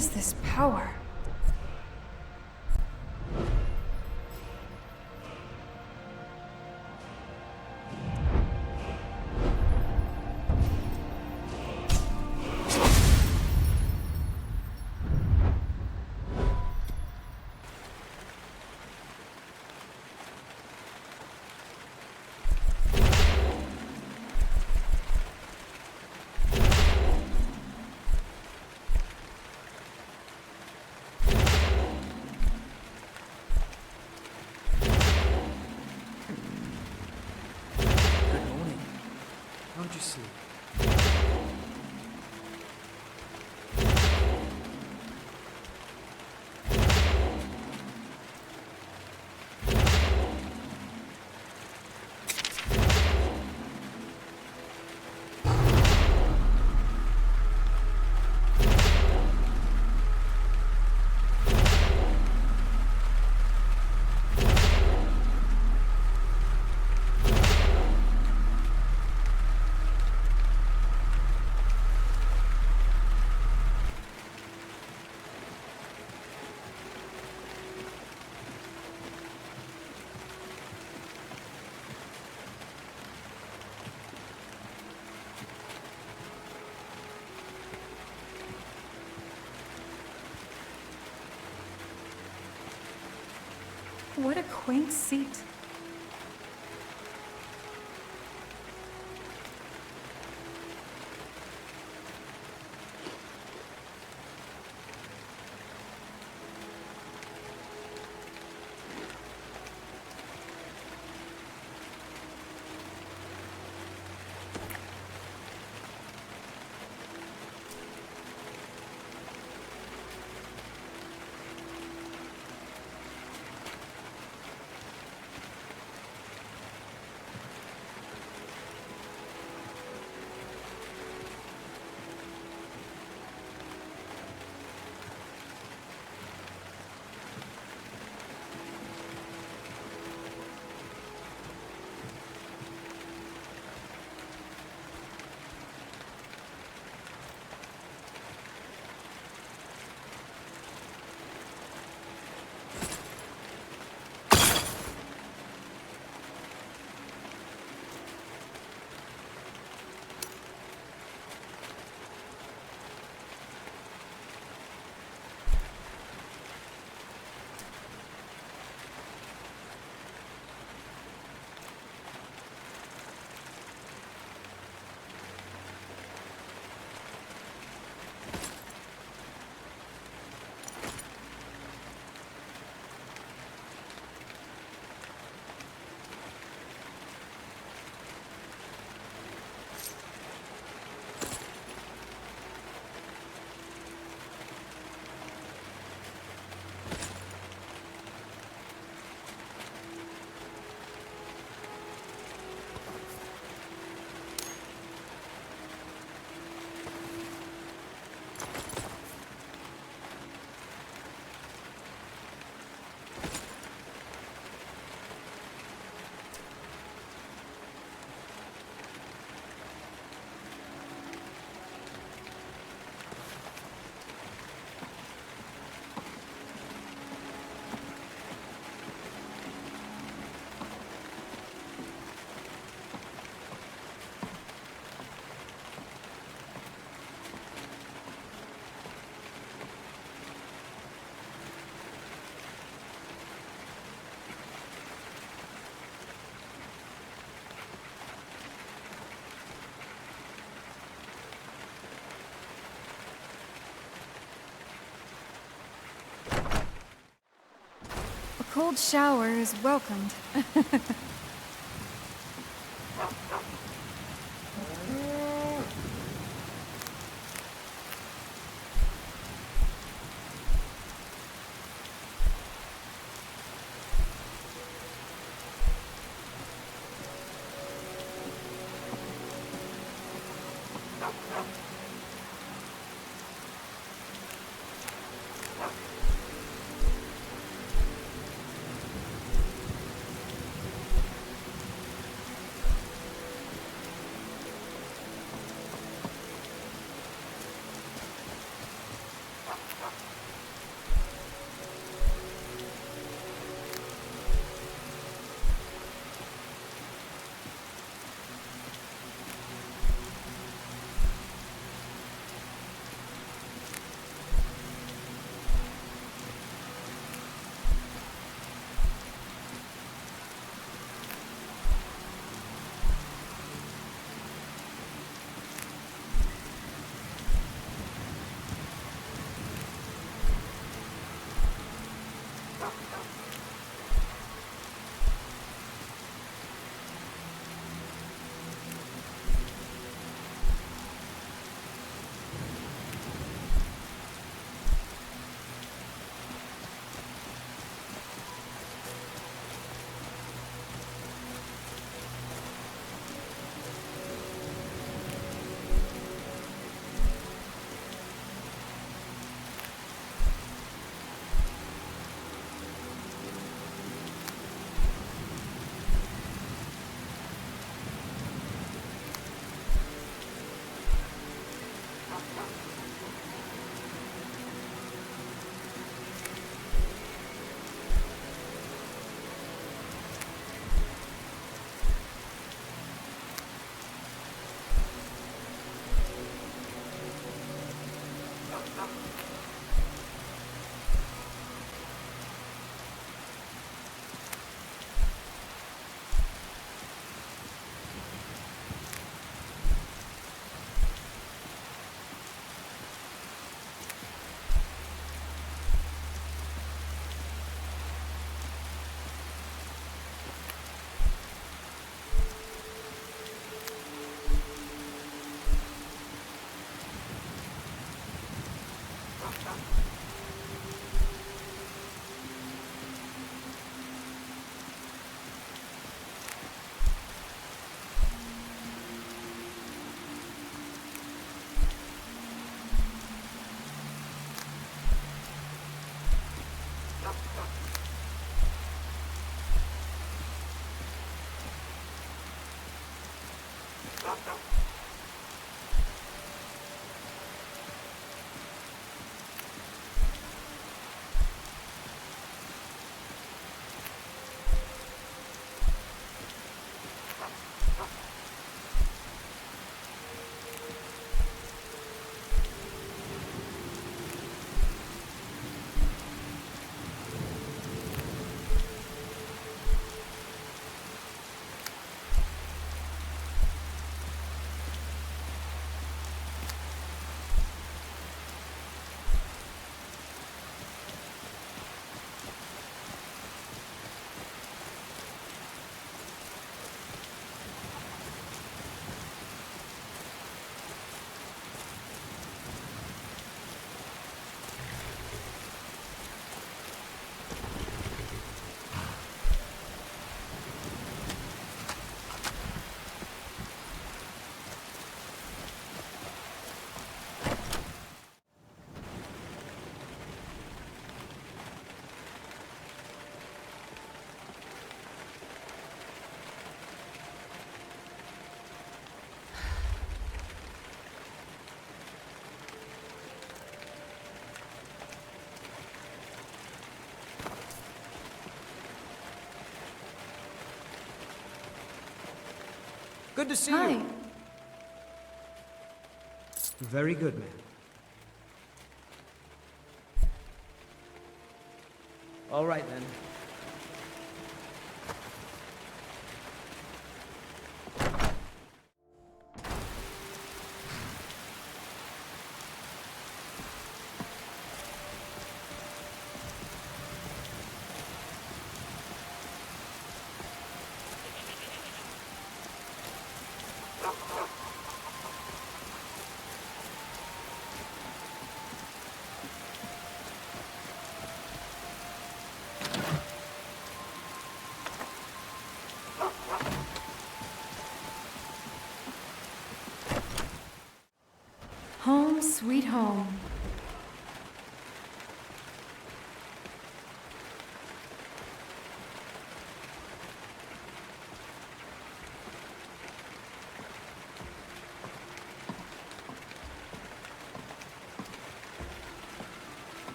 is this power? How'd you sleep? What a quaint seat. A cold shower is welcomed. Good to see Hi. you. Very good, man. All right, then. Home sweet home.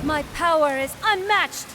My power is unmatched!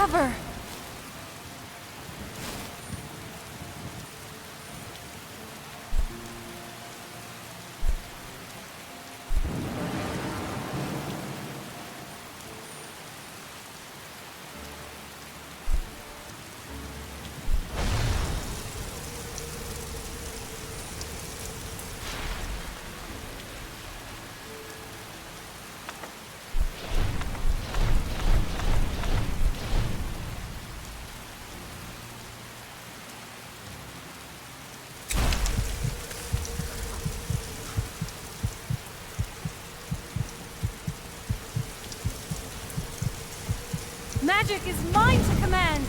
cover! Magic is mine to command!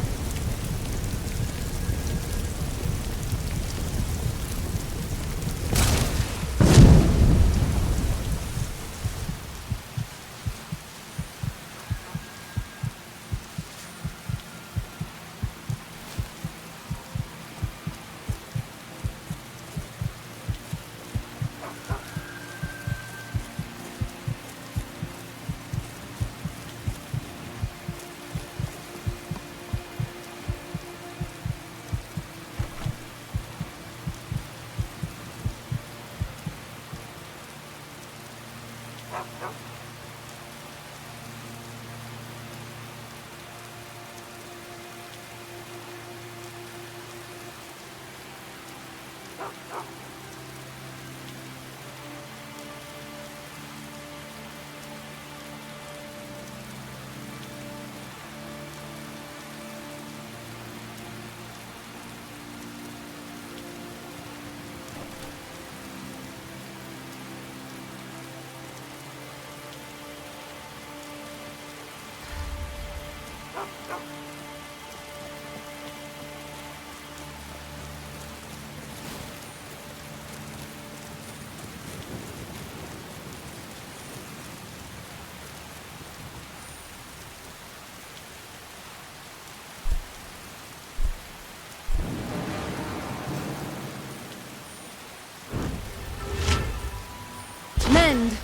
Mend!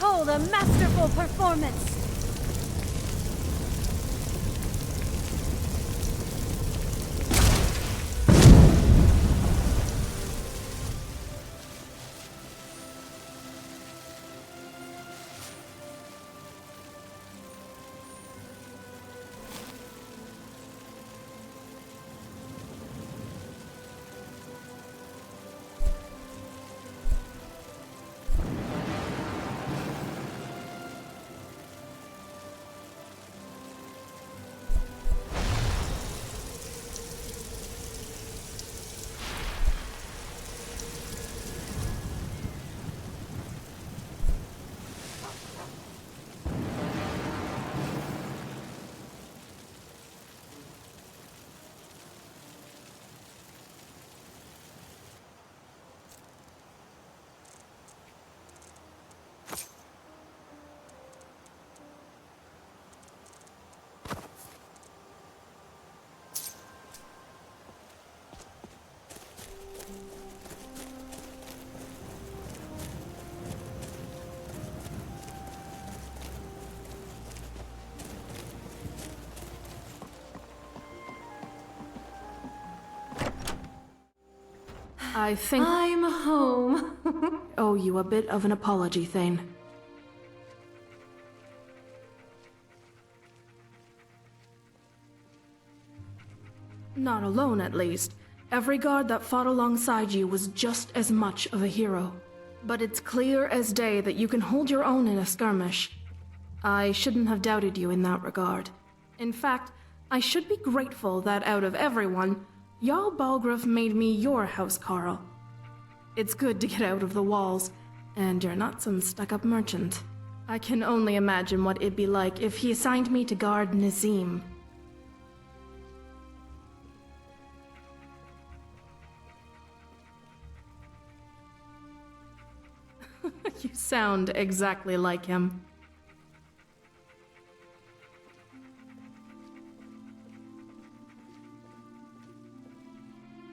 Behold a masterful performance! I think I'm home. owe you a bit of an apology, Thane. Not alone, at least. Every guard that fought alongside you was just as much of a hero. But it's clear as day that you can hold your own in a skirmish. I shouldn't have doubted you in that regard. In fact, I should be grateful that out of everyone, Jarl Balgruuf made me your housecarl. It's good to get out of the walls, and you're not some stuck-up merchant. I can only imagine what it'd be like if he assigned me to guard Nazim. You sound exactly like him.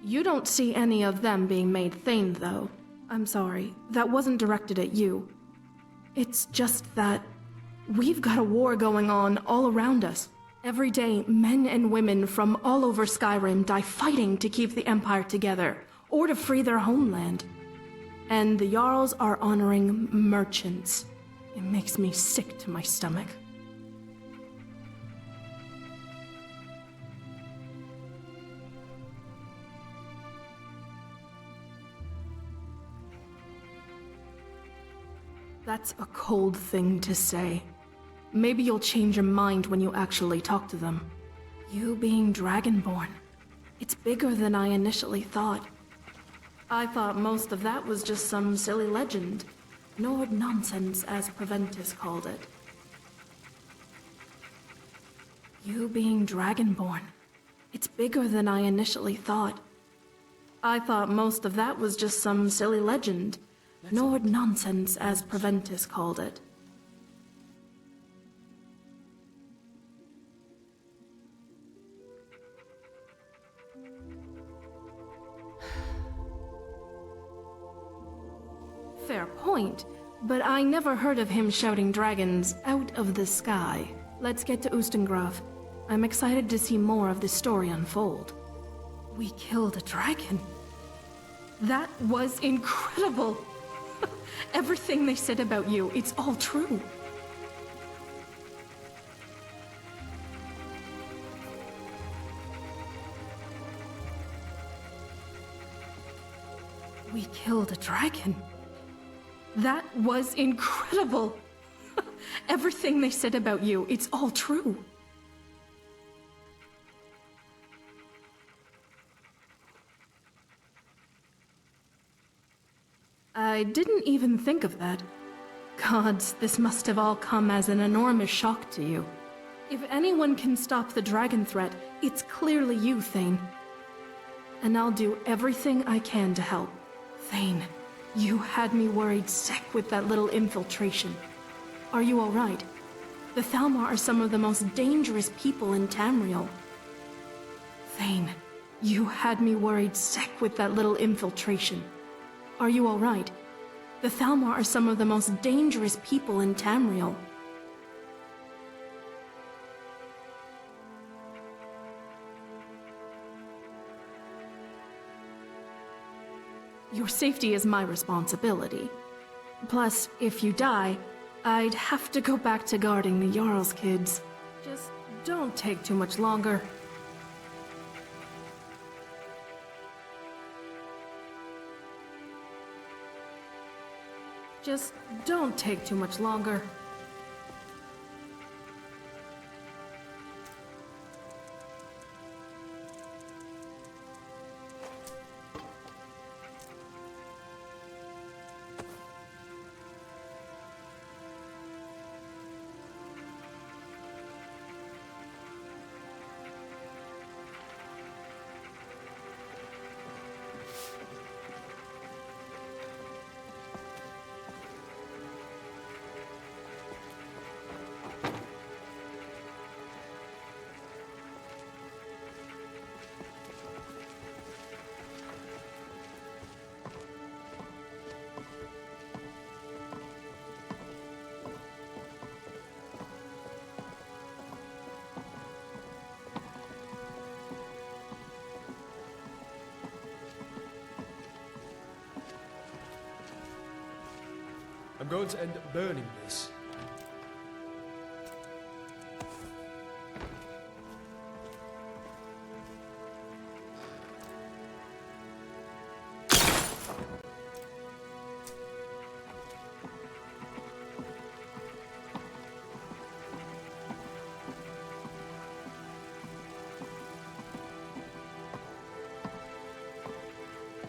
You don't see any of them being made Thane, though. I'm sorry, that wasn't directed at you. It's just that we've got a war going on all around us. Every day, men and women from all over Skyrim die fighting to keep the Empire together, or to free their homeland. And the Jarls are honoring merchants. It makes me sick to my stomach. That's a cold thing to say. Maybe you'll change your mind when you actually talk to them. You being Dragonborn, it's bigger than I initially thought. I thought most of that was just some silly legend. Nord nonsense, as Proventus called it. You being Dragonborn, it's bigger than I initially thought. I thought most of that was just some silly legend. Nord nonsense, as Proventus called it. Fair point, but I never heard of him shouting dragons out of the sky. Let's get to Ustengrav. I'm excited to see more of this story unfold. We killed a dragon. That was incredible! Everything they said about you, it's all true. We killed a dragon. That was incredible. Everything they said about you, it's all true. I didn't even think of that. Gods, this must have all come as an enormous shock to you. If anyone can stop the dragon threat, it's clearly you, Thane. And I'll do everything I can to help. Thane, you had me worried sick with that little infiltration. Are you all right? The Thalmor are some of the most dangerous people in Tamriel. Thane, you had me worried sick with that little infiltration. Are you all right? The Thalmor are some of the most dangerous people in Tamriel. Your safety is my responsibility. Plus, if you die, I'd have to go back to guarding the Jarl's kids. Just don't take too much longer. Just don't take too much longer. I'm going to end up burning this.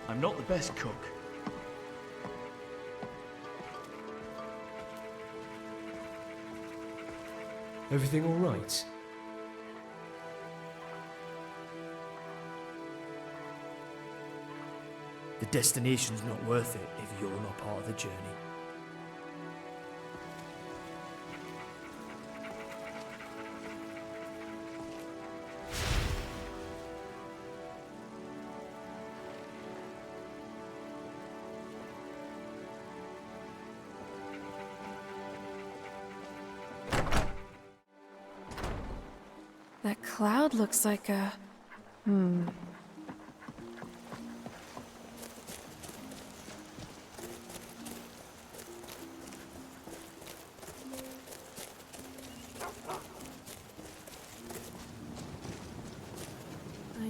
I'm not the best cook. Everything all right? The destination's not worth it if you're not part of the journey. That cloud looks like a... I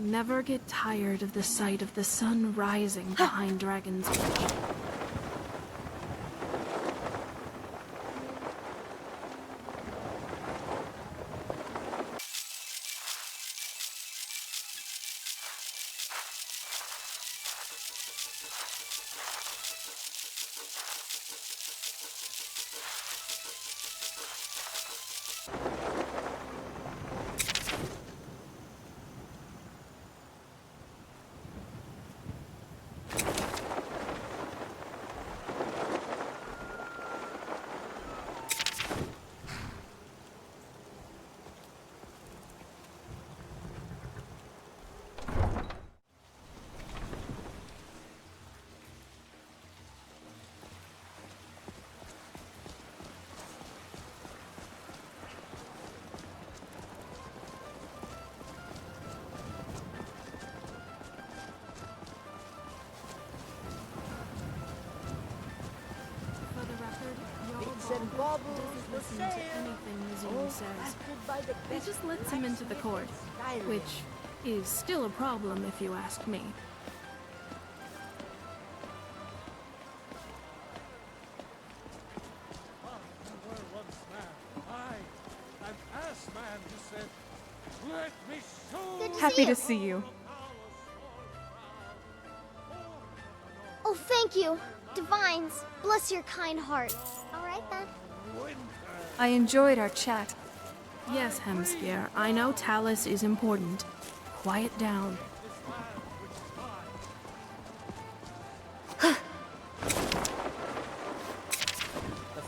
never get tired of the sight of the sun rising behind Dragon's Edge. And baubles Doesn't for listen sale. to anything Mizuno says. Crafted by the He best just lets him into the court, Skyrim. which is still a problem if you ask me. There were once man, an ass man who said, "Let me show Good to Happy see you. to see you. Oh, thank you. Divines, bless your kind heart. All right, then. I enjoyed our chat. Yes, Hemskier, I know Talus is important. Quiet down. The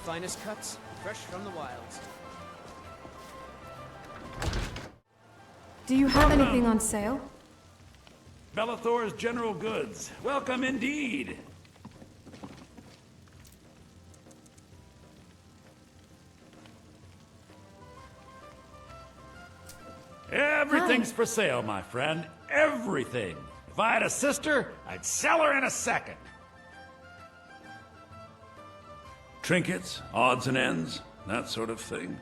finest cuts, fresh from the wilds. Do you have anything on sale? Bellathor's General Goods. Welcome indeed. Everything's for sale, my friend. Everything. If I had a sister, I'd sell her in a second. Trinkets, odds and ends, that sort of thing.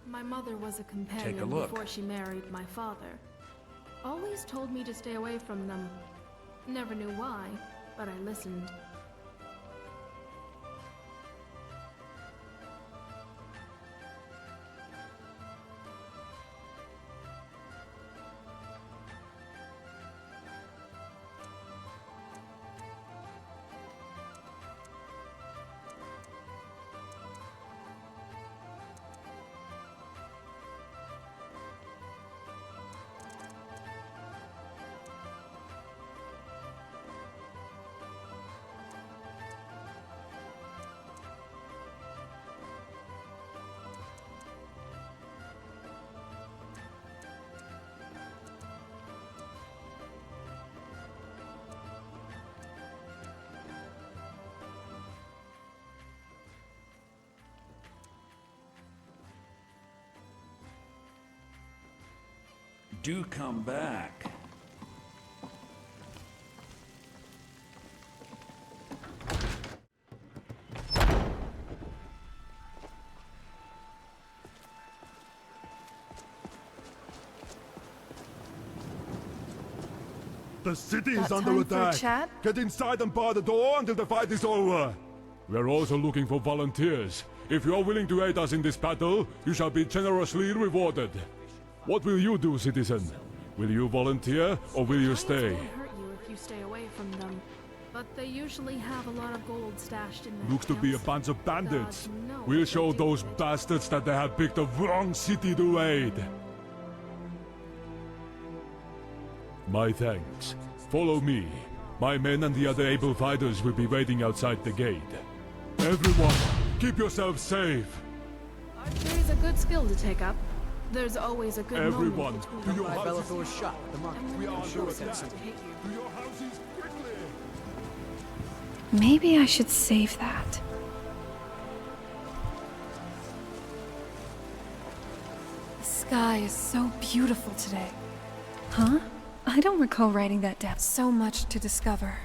My mother was a companion look. before she married my father. Always told me to stay away from them. Never knew why, but I listened. Do come back. The city is Got under time for a attack. chat? Get inside and bar the door until the fight is over. We're also looking for volunteers. If you are willing to aid us in this battle, you shall be generously rewarded. What will you do, citizen? Will you volunteer, or will you Giants stay? won't hurt you if you stay away from them, but they usually have a lot of gold stashed in their Looks to be a camps. bunch of bandits. Gods know We'll what show they do those with it. bastards that they have picked the wrong city to aid. My thanks. Follow me. My men and the other able fighters will be waiting outside the gate. Everyone, keep yourselves safe. Archery is a good skill to take up. There's always a good Everyone, moment to between your By houses. Bellathor's shop at the market. We are Sure, under it's that attack. city. To your houses, quickly! Maybe I should save that. The sky is so beautiful today. Huh? I don't recall writing that down. So much to discover.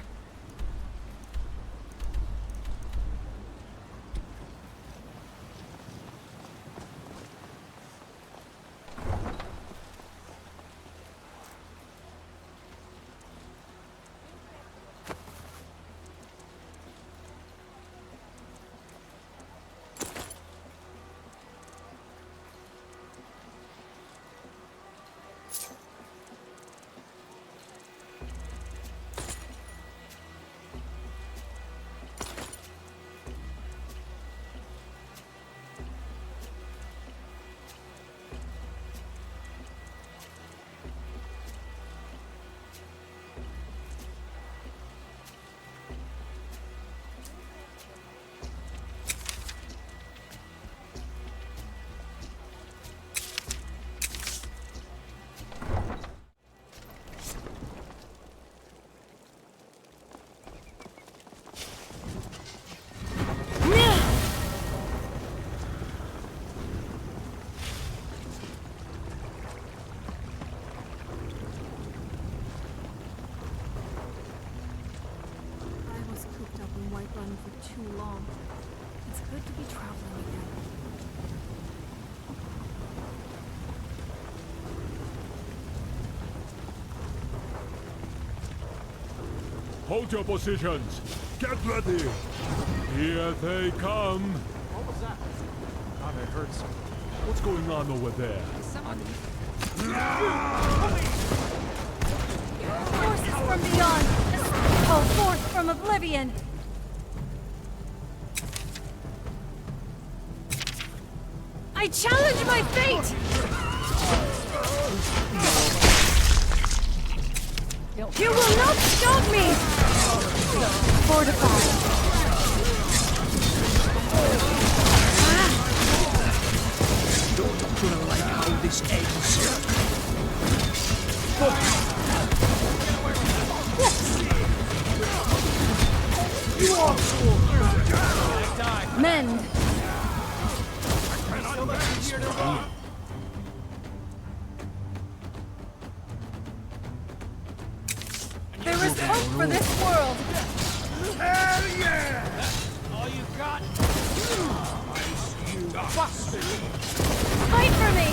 too long. It's good to be traveling again. Hold your positions. Get ready. Here they come. What was that? Thought I heard something. What's going on over there? Forces from beyond! Call forth from oblivion! I challenge my fate! You will not stop me! Fortify. Gonna like how this ends. Mend. There is hope for this world. Hell yeah! All you got? I see you busted. Fight for me!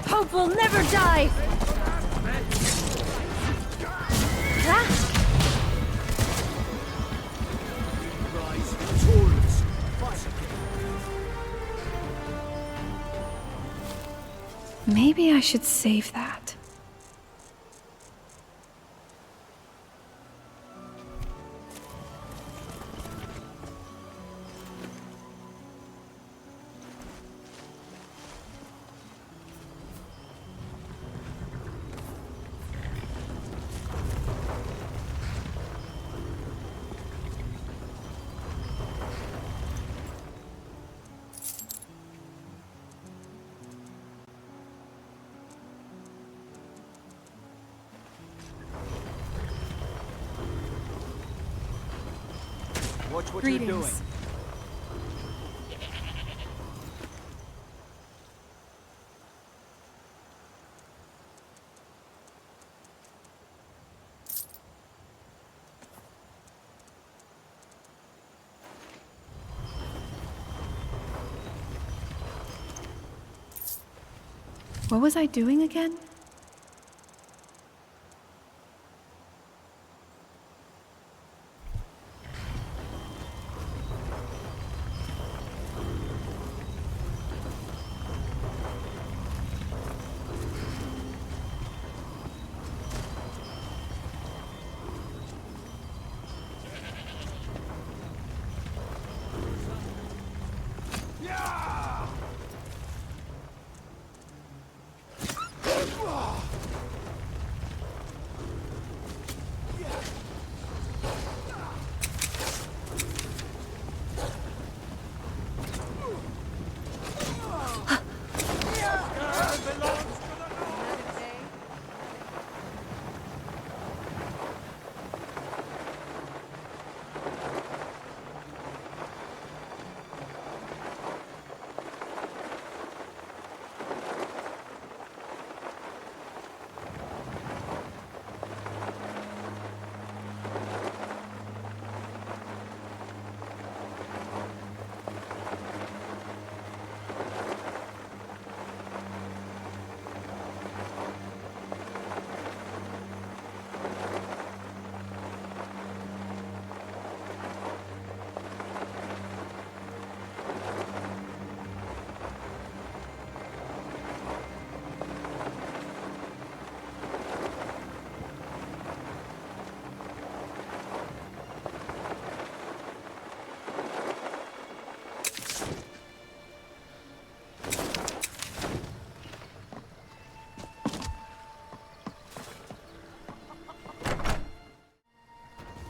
Hope will never die! Ah! Rise victorious. Maybe I should save that. Watch what Greetings. you're doing. What was I doing again?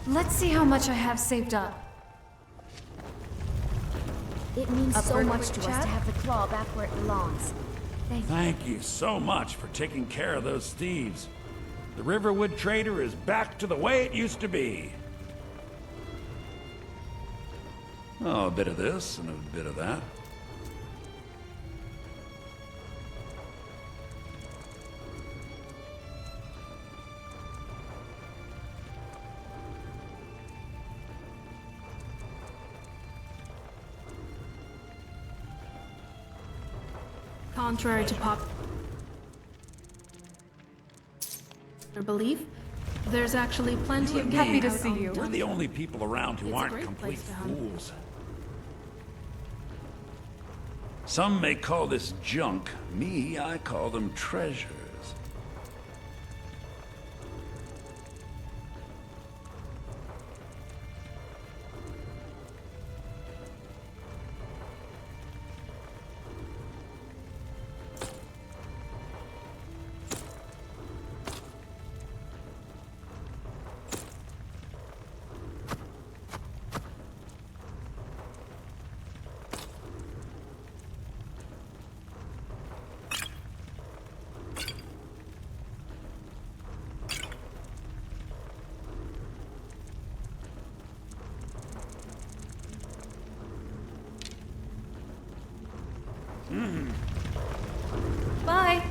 Let's see how much I have saved up. It means Up for so a much quick to us chat? to have the claw back where it belongs. Thank you so much for taking care of those thieves. The Riverwood Trader is back to the way it used to be. Oh, a bit of this and a bit of that. Contrary to popular belief, there's actually plenty of Happy game to out see on you. We're Alduin. the only people around who It's a aren't great complete place to hunt. fools. Some may call this junk. Me, I call them treasures. Bye.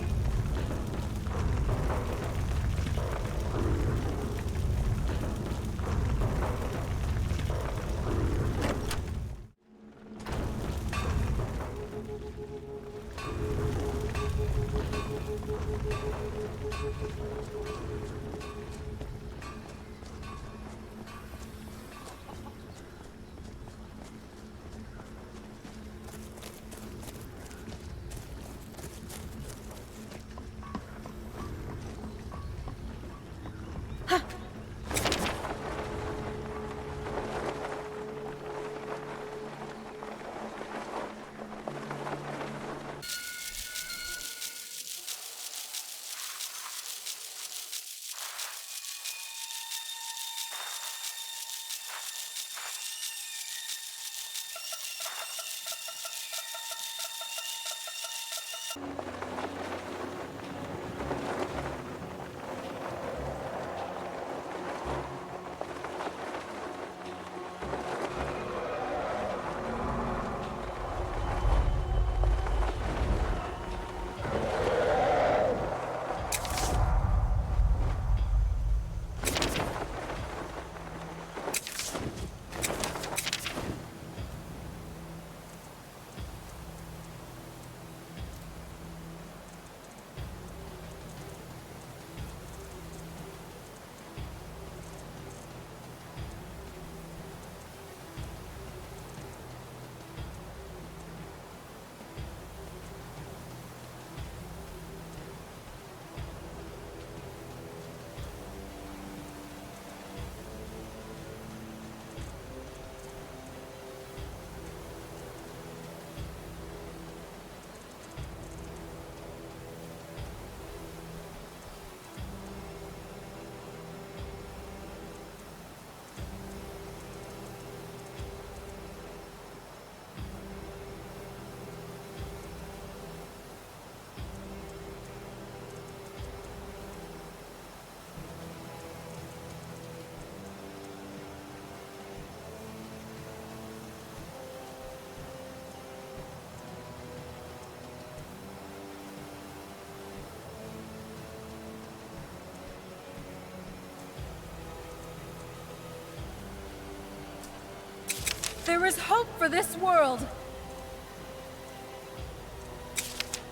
There is hope for this world!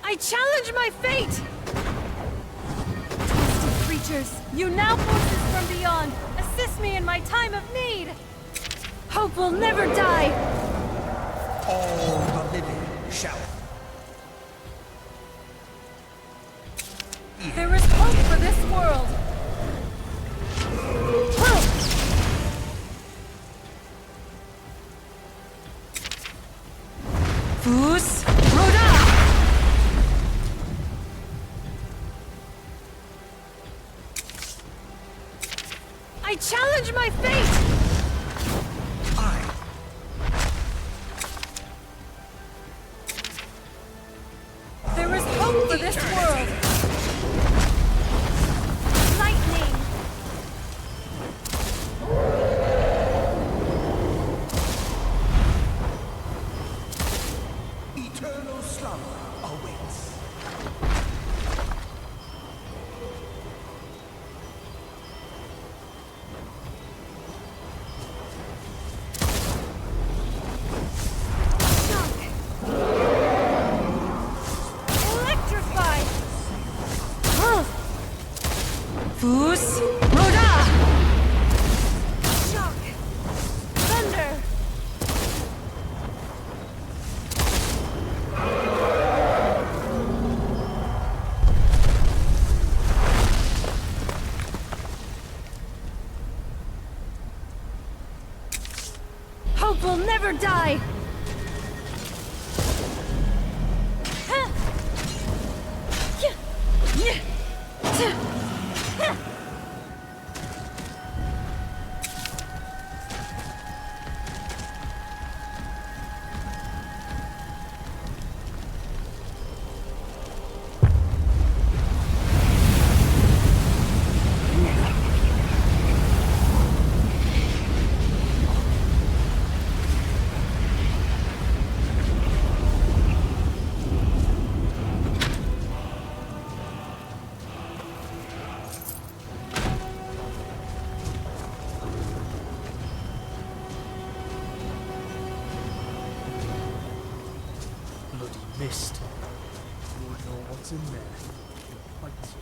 I challenge my fate! Twisted creatures, you now forces from beyond, assist me in my time of need! Hope will never die! All the living shall. There is hope for this world! Fus Roda! I challenge my fate! There is hope for this world! Lightning! Eternal slumber awaits. or die! Mist. You would know what's in there. Bites you.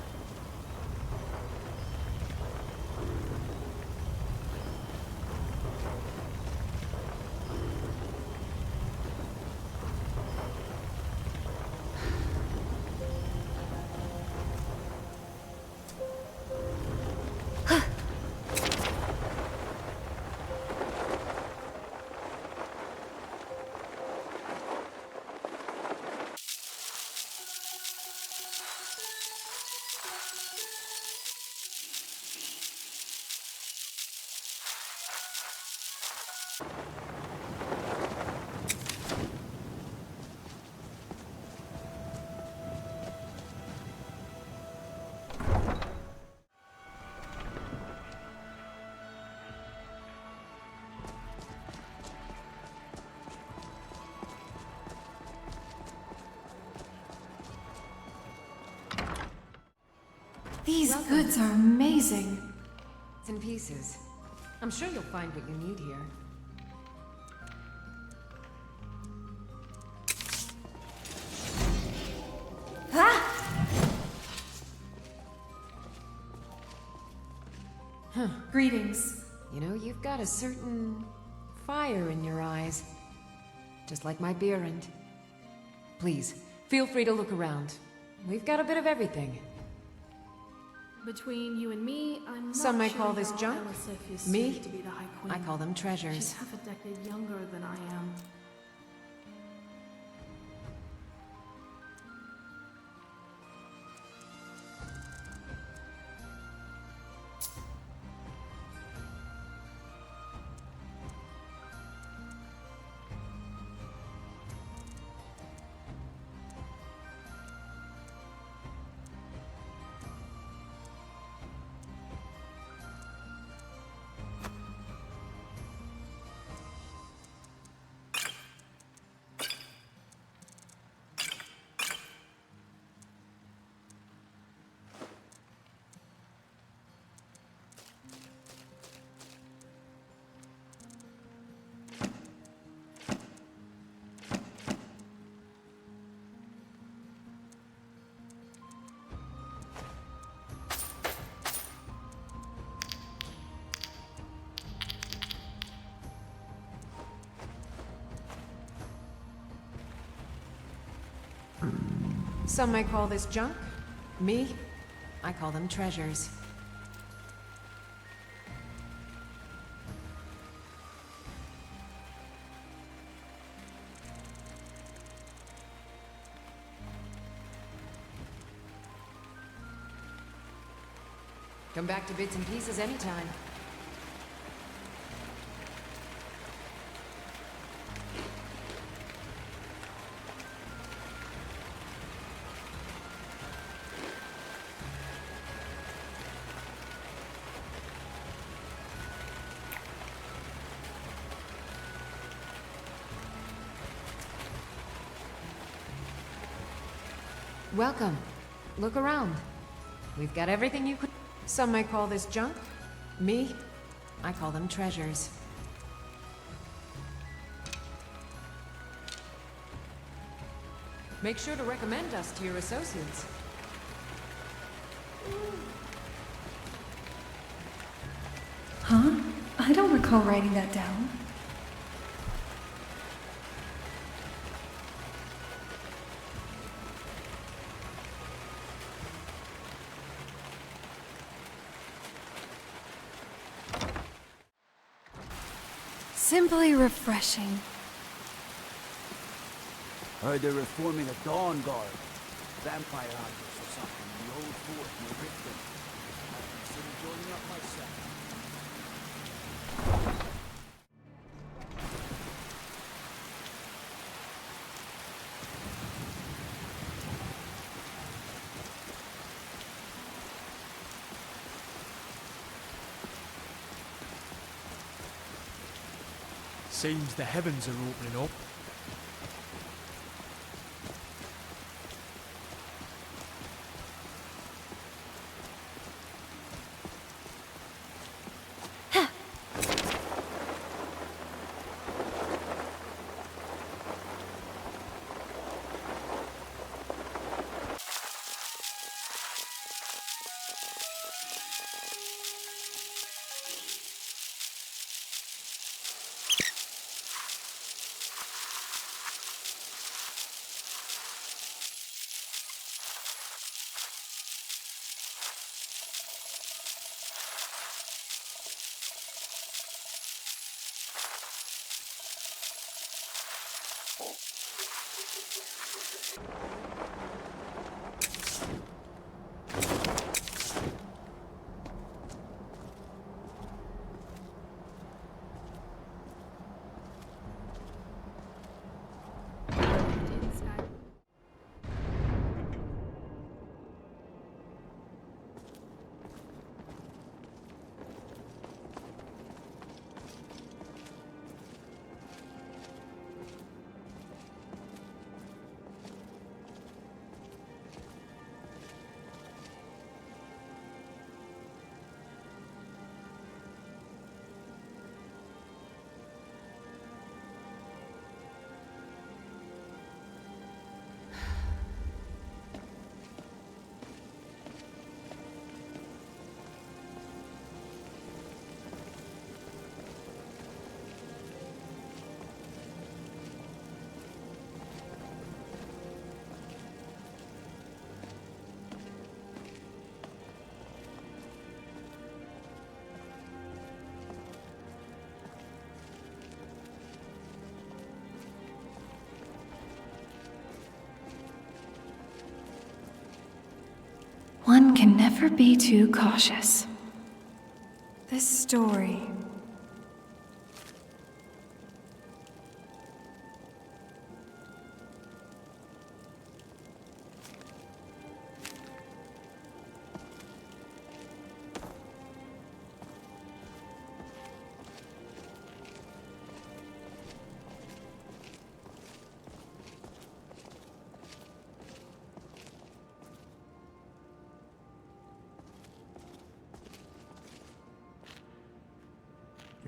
These goods are amazing. It's in pieces. I'm sure you'll find what you need here. Greetings. You know, you've got a certain fire in your eyes. Just like my Beerend. Please, feel free to look around. We've got a bit of everything. Between you and me, I'm not Some might sure call this how junk. Elisif is Me? suited to be the High Queen. I call them treasures. She's half a decade younger than I am. Some might call this junk. Me? I call them treasures. Come back to bits and pieces anytime. Welcome. Look around. We've got everything you could... Some might call this junk. Me? I call them treasures. Make sure to recommend us to your associates. Huh? I don't recall writing that down. Simply refreshing. Heard they're reforming a Dawn Guard. Vampire hunters or something in the old fort near Riften. I'd consider joining up myself. Seems the heavens are opening up. One can never be too cautious. This story...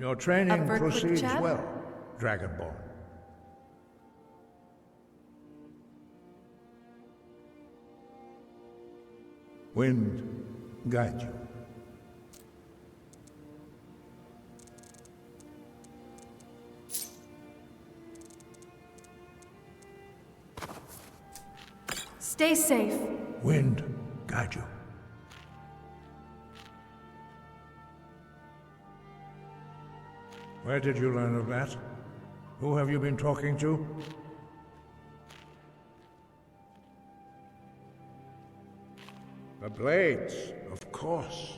Your training Up for a quick proceeds chat? well, Dragonborn. Wind guide you. Stay safe. Wind guide you. Where did you learn of that? Who have you been talking to? The Blades, of course.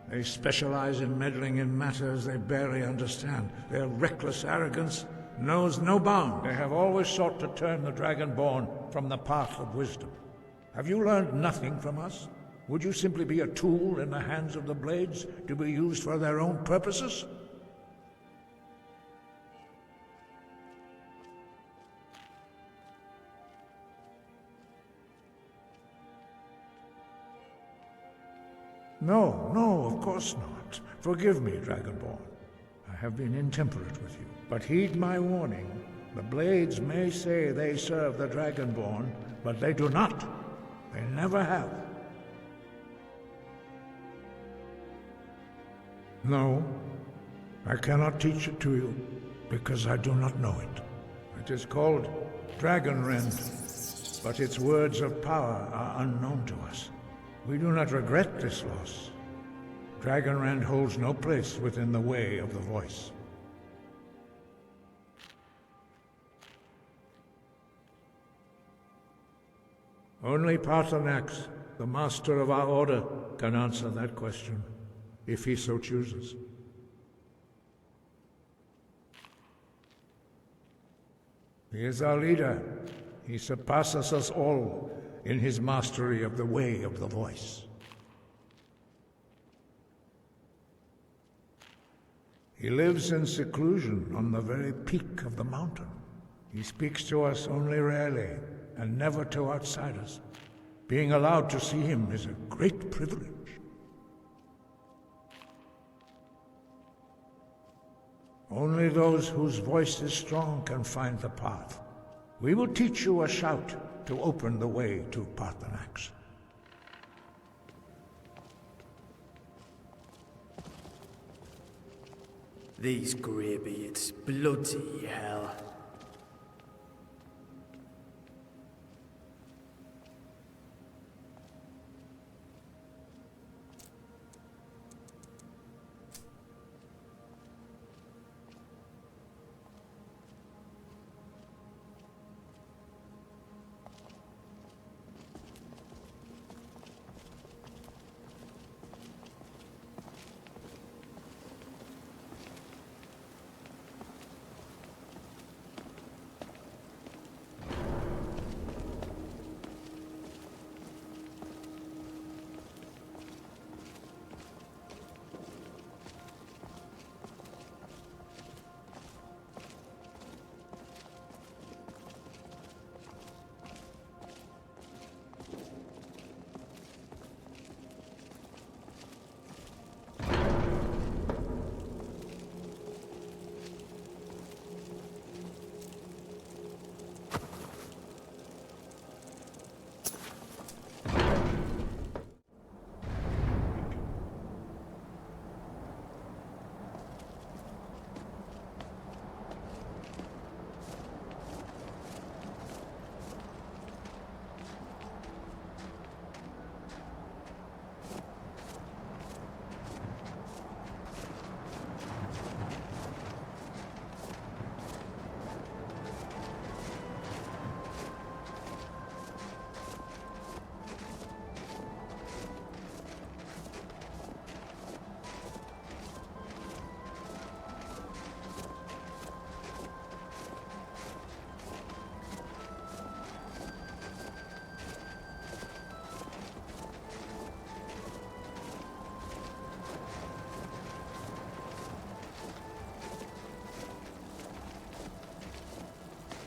They specialize in meddling in matters they barely understand. Their reckless arrogance knows no bounds. They have always sought to turn the Dragonborn from the path of wisdom. Have you learned nothing from us? Would you simply be a tool in the hands of the Blades to be used for their own purposes? No, no, of course not. Forgive me, Dragonborn. I have been intemperate with you. But heed my warning. The Blades may say they serve the Dragonborn, but they do not. They never have. No, I cannot teach it to you, because I do not know it. It is called Dragonrend, but its words of power are unknown to us. We do not regret this loss. Dragonrend holds no place within the way of the voice. Only Paarthurnax, the master of our order, can answer that question, if he so chooses. He is our leader. He surpasses us all in his mastery of the way of the voice. He lives in seclusion on the very peak of the mountain. He speaks to us only rarely, and never to outsiders. Being allowed to see him is a great privilege. Only those whose voice is strong can find the path. We will teach you a shout to open the way to Paarthurnax. These Greybeards, bloody hell.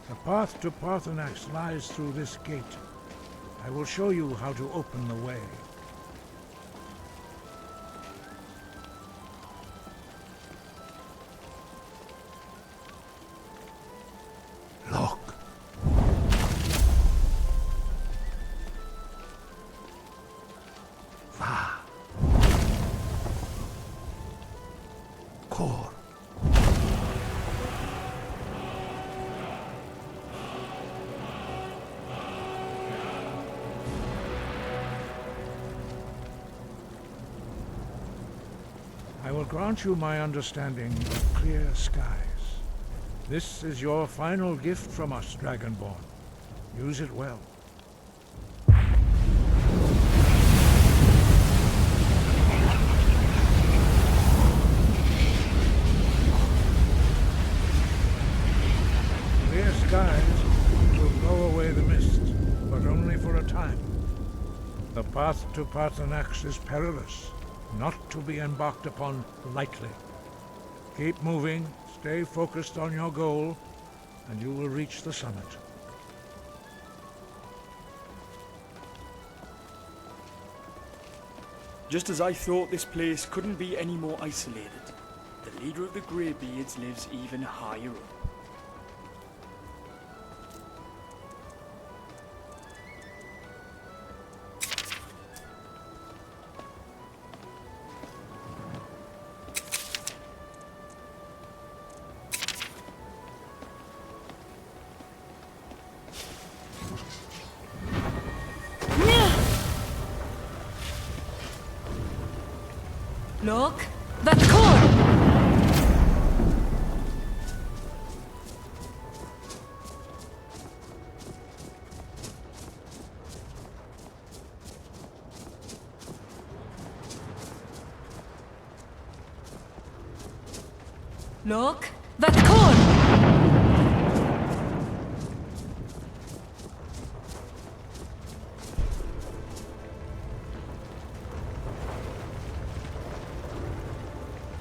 The path to Paarthurnax lies through this gate. I will show you how to open the way. Look. Va. Kor. I will grant you my understanding of clear skies. This is your final gift from us, Dragonborn. Use it well. Clear skies will blow away the mist, but only for a time. The path to Paarthurnax is perilous, not to be embarked upon lightly. Keep moving, stay focused on your goal, and you will reach the summit. Just as I thought, this place couldn't be any more isolated. The leader of the Greybeards lives even higher up. Look! That's Kor! Look, that's corn!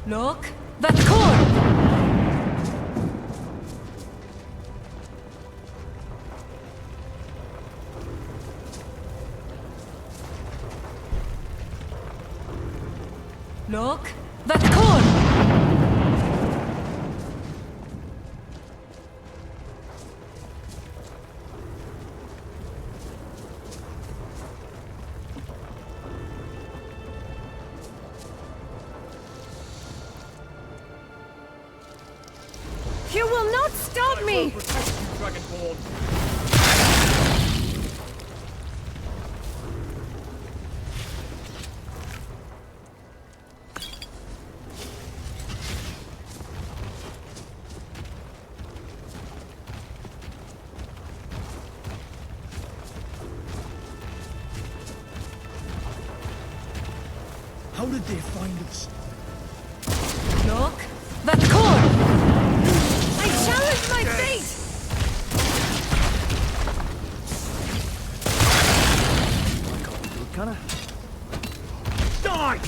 Look, that's corn! Look, that's corn! You will not stop me! I will protect you, Dragonborn. How did they find us? Look, that's corn! I challenge my fate! Kinda. Die!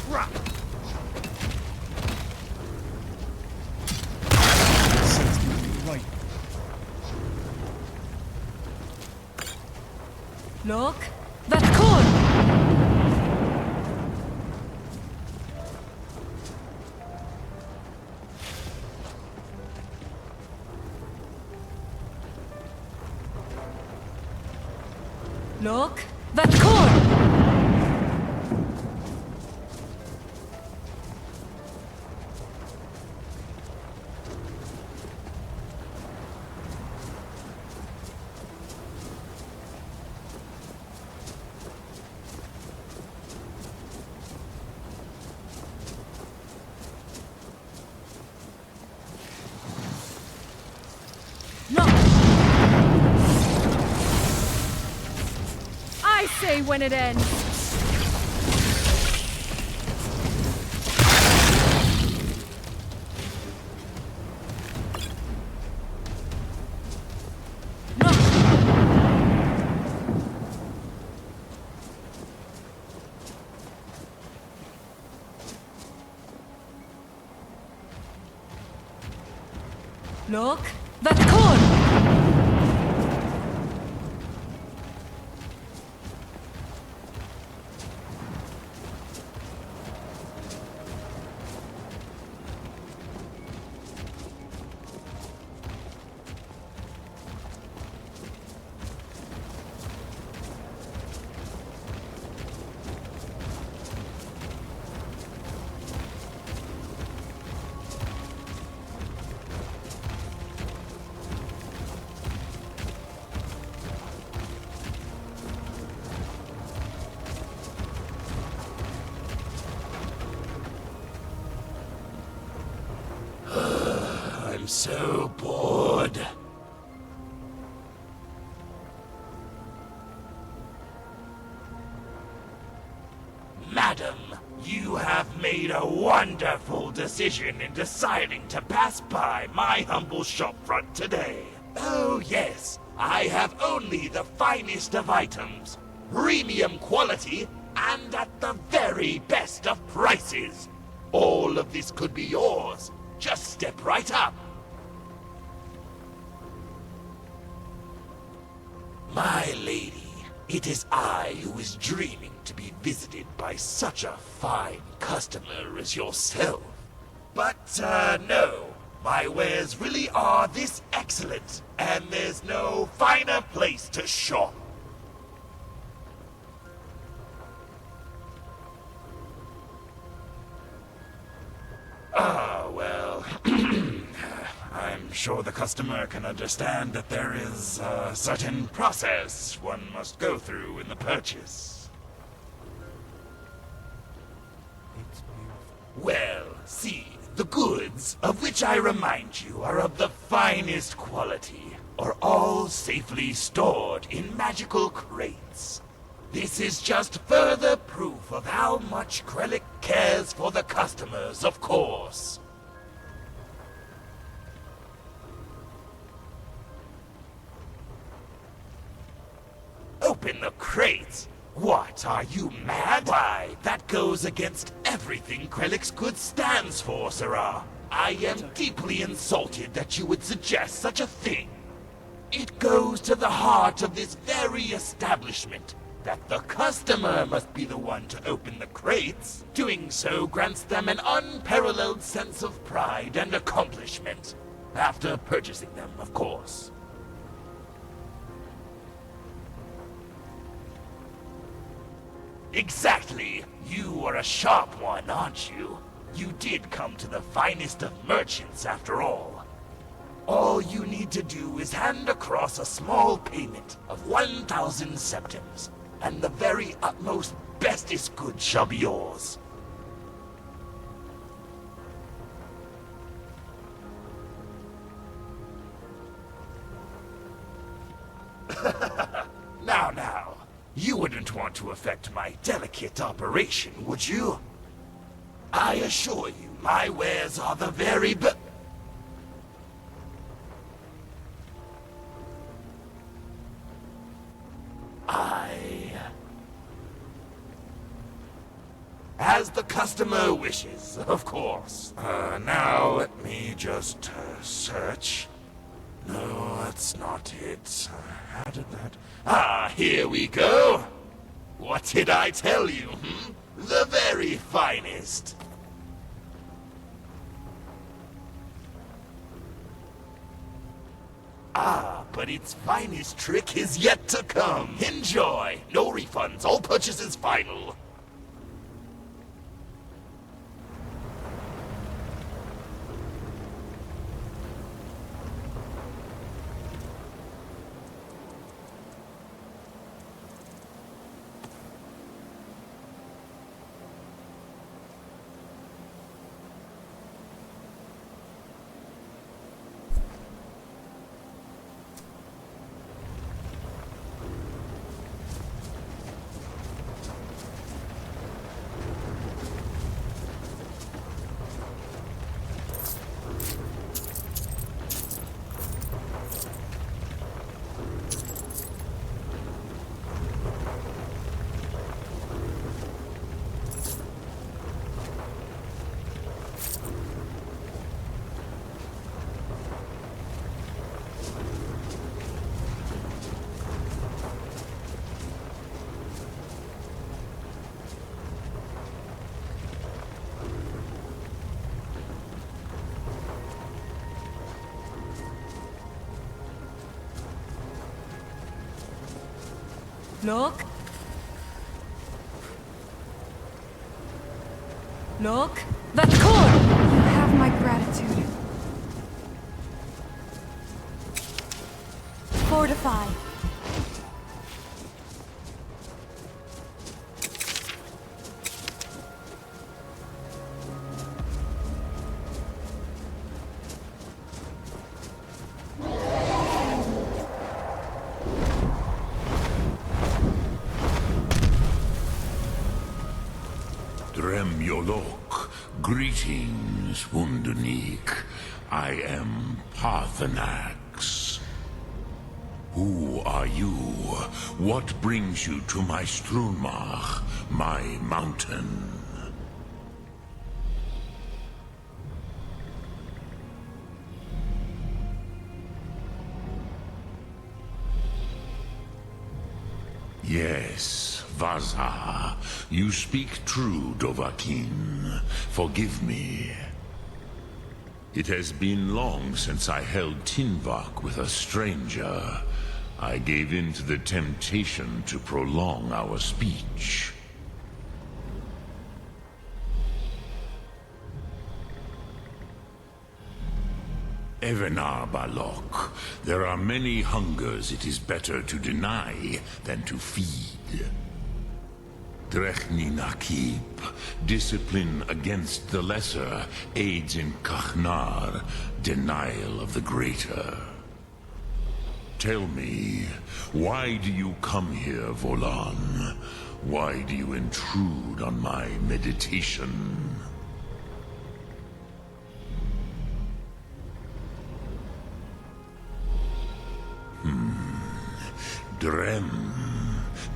Crap! Sense gonna be right. Look, that's corn! Look, that's corn! No! I say when it ends! No! Look, that's corn! I'm so bored. Madam, you have made a wonderful decision in deciding to pass by my humble shopfront today. Oh yes, I have only the finest of items, premium quality, and at the very best of prices. All of this could be yours. Just step right up. My lady, it is I who is dreaming to be visited by such a fine customer as yourself. But, no. My wares really are this excellent, and there's no finer place to shop. Ah, well, I'm sure the customer can understand that there is a certain process one must go through in the purchase. It's beautiful. Well, see, the goods, of which I remind you are of the finest quality, are all safely stored in magical crates. This is just further proof of how much Krellick cares for the customers, of course. Open the crates? What, are you mad? Why, that goes against everything Krellick's good stands for, Sirrah. I am deeply insulted that you would suggest such a thing. It goes to the heart of this very establishment that the customer must be the one to open the crates. Doing so grants them an unparalleled sense of pride and accomplishment. After purchasing them, of course. Exactly. You are a sharp one, aren't you? You did come to the finest of merchants, after all. All you need to do is hand across a small payment of 1,000 septims, and the very utmost bestest goods shall be yours. Now, you wouldn't want to affect my delicate operation, would you? I assure you, my wares are the very best. As the customer wishes, of course. Now let me just search. No, that's not it. How did that... Ah, here we go. What did I tell you, hmm? The very finest. Ah, but its finest trick is yet to come. Enjoy. No refunds. All purchases final. Look. Look. That's cool! You have my gratitude. Fortify. Greetings, Wunderneek. I am Paarthurnax. Who are you? What brings you to my Strunmach, my mountain? Yes, Vaza. You speak true, Dovahkiin. Forgive me. It has been long since I held Tinvak with a stranger. I gave in to the temptation to prolong our speech. Evenar Balok, there are many hungers it is better to deny than to feed. Drechni Nakib, discipline against the lesser, aids in Kachnar, denial of the greater. Tell me, why do you come here, Volan? Why do you intrude on my meditation? Drem.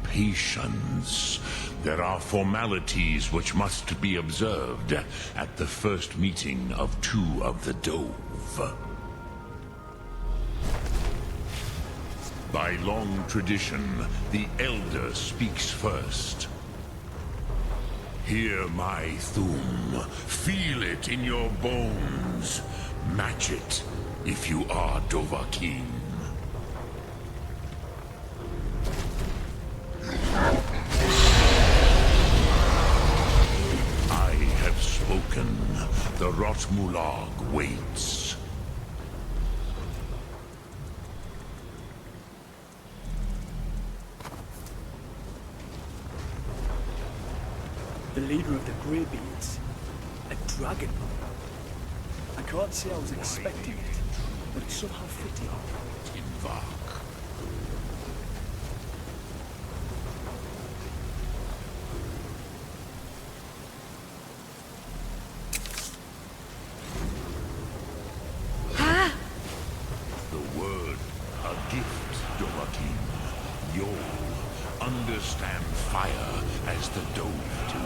Patience. There are formalities which must be observed at the first meeting of two of the Dove. By long tradition, the Elder speaks first. Hear my Thum. Feel it in your bones. Match it if you are Dovahkiin. I have spoken. The Rotmulag waits. The leader of the Greybeards. A dragon. I can't say I was expecting it, but it's somehow fitting. Tinvak. The word, a gift, Dovahkiin. You'll understand fire as the Dove do.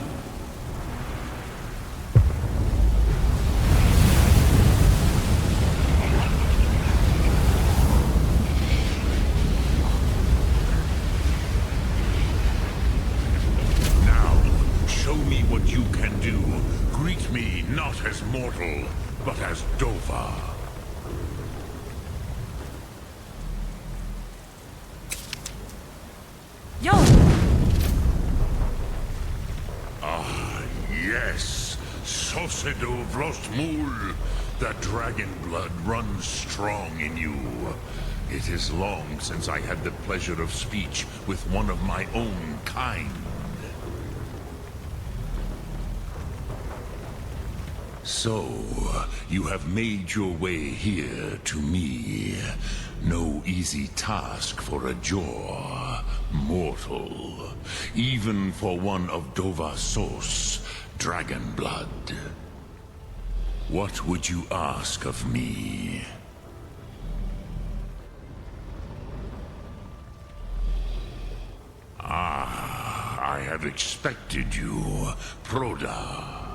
Show me what you can do. Greet me not as mortal, but as Dova. Yo! Ah, yes. Sosedo Vrostmul. The dragon blood runs strong in you. It is long since I had the pleasure of speech with one of my own kind. So, you have made your way here to me. No easy task for a Jor, mortal. Even for one of Dovasos, dragon blood. What would you ask of me? Ah, I have expected you, Proda.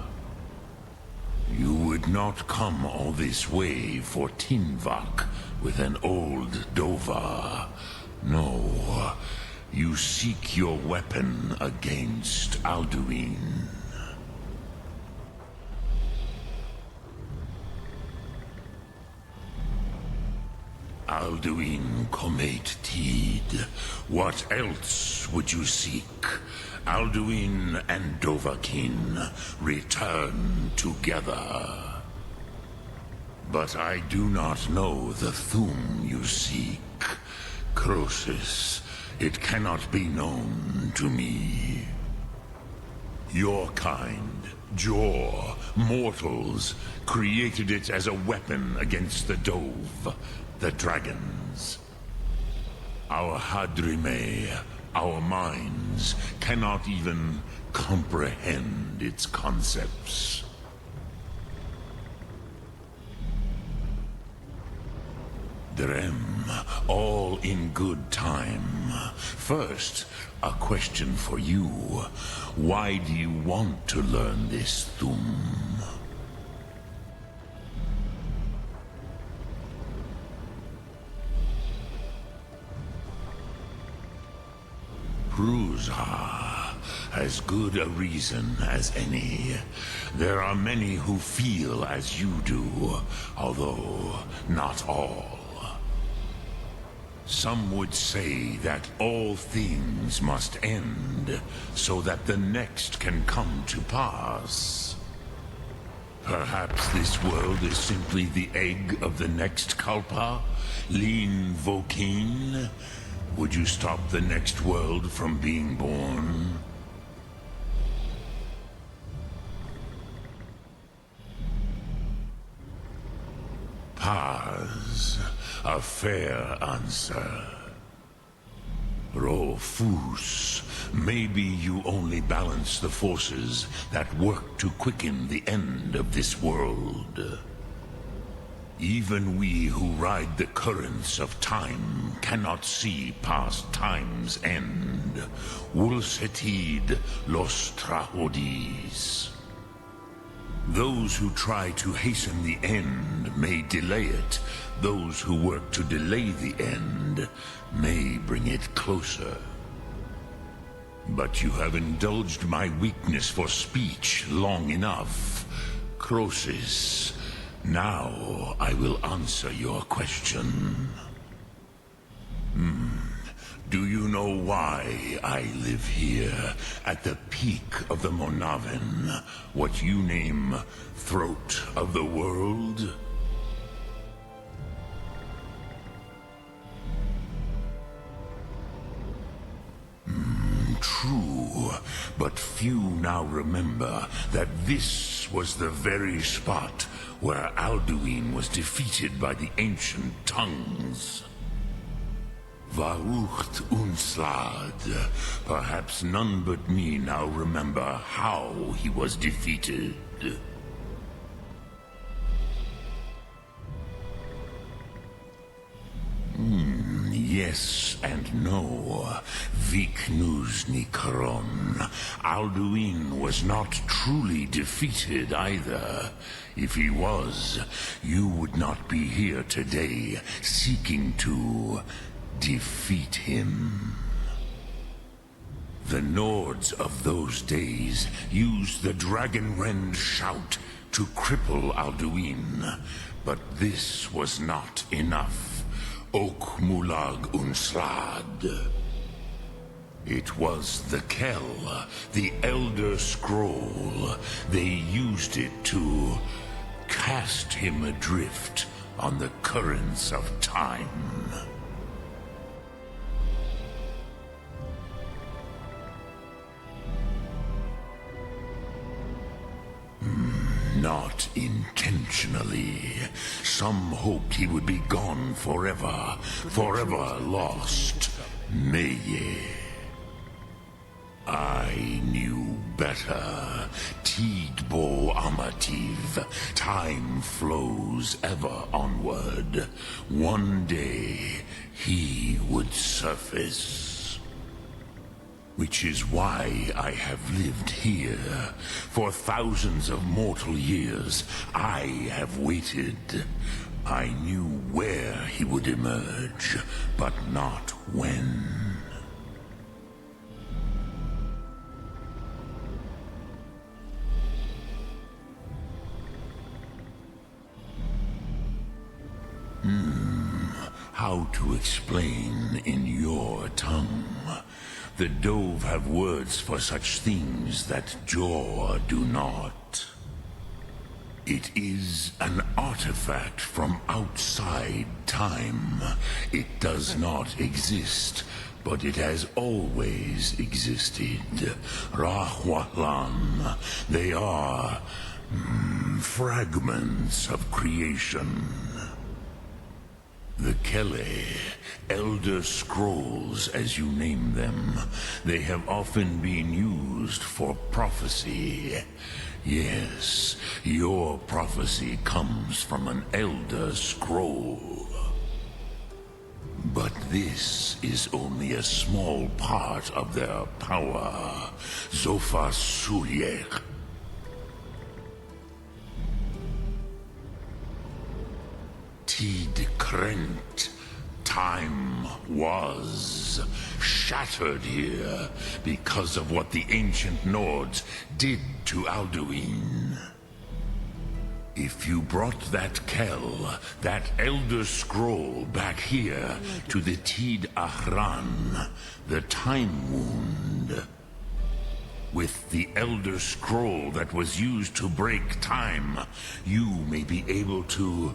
You would not come all this way for Tinvak with an old Dova. No, you seek your weapon against Alduin. Alduin Comate Tid. What else would you seek? Alduin and Dovahkiin return together. But I do not know the Thum you seek. Croesus, it cannot be known to me. Your kind, Jor, mortals, created it as a weapon against the Dove, the dragons. Our Hadrime, our minds, cannot even comprehend its concepts. Drem, all in good time. First, a question for you. Why do you want to learn this Thum? Pruzha, as good a reason as any. There are many who feel as you do, although not all. Some would say that all things must end, so that the next can come to pass. Perhaps this world is simply the egg of the next Kalpa? Lean Vokeen? Would you stop the next world from being born? Paz, a fair answer. Rofus, maybe you only balance the forces that work to quicken the end of this world. Even we who ride the currents of time cannot see past time's end. Wulsetid los trahodis. Those who try to hasten the end may delay it. Those who work to delay the end may bring it closer. But you have indulged my weakness for speech long enough. Croesus, now I will answer your question. Do you know why I live here, at the peak of the Monaven, what you name Throat of the World? True, but few now remember that this was the very spot where Alduin was defeated by the ancient tongues. Varucht Unslad. Perhaps none but me now remember how he was defeated. Yes and no. Viknuzny Karon. Alduin was not truly defeated either. If he was, you would not be here today seeking to defeat him. The Nords of those days used the Dragonrend Shout to cripple Alduin, but this was not enough. Ok Mulag Unslad. It was the Kell, the Elder Scroll. They used it to cast him adrift on the currents of time. Not intentionally. Some hoped he would be gone forever, forever lost. Meye. I knew better. Tidbo Amativ. Time flows ever onward. One day, he would surface. Which is why I have lived here. For thousands of mortal years, I have waited. I knew where he would emerge, but not when. How to explain in your tongue? The Dove have words for such things that Jor do not. It is an artifact from outside time. It does not exist, but it has always existed. Rahwalan. They are fragments of creation. The Kele, Elder Scrolls as you name them, they have often been used for prophecy. Yes, your prophecy comes from an Elder Scroll. But this is only a small part of their power. Zofa Suyek. Tid Krent. Time was shattered here because of what the ancient Nords did to Alduin. If you brought that Kell, that Elder Scroll back here to the Tid Ahran, the Time Wound, with the Elder Scroll that was used to break time, you may be able to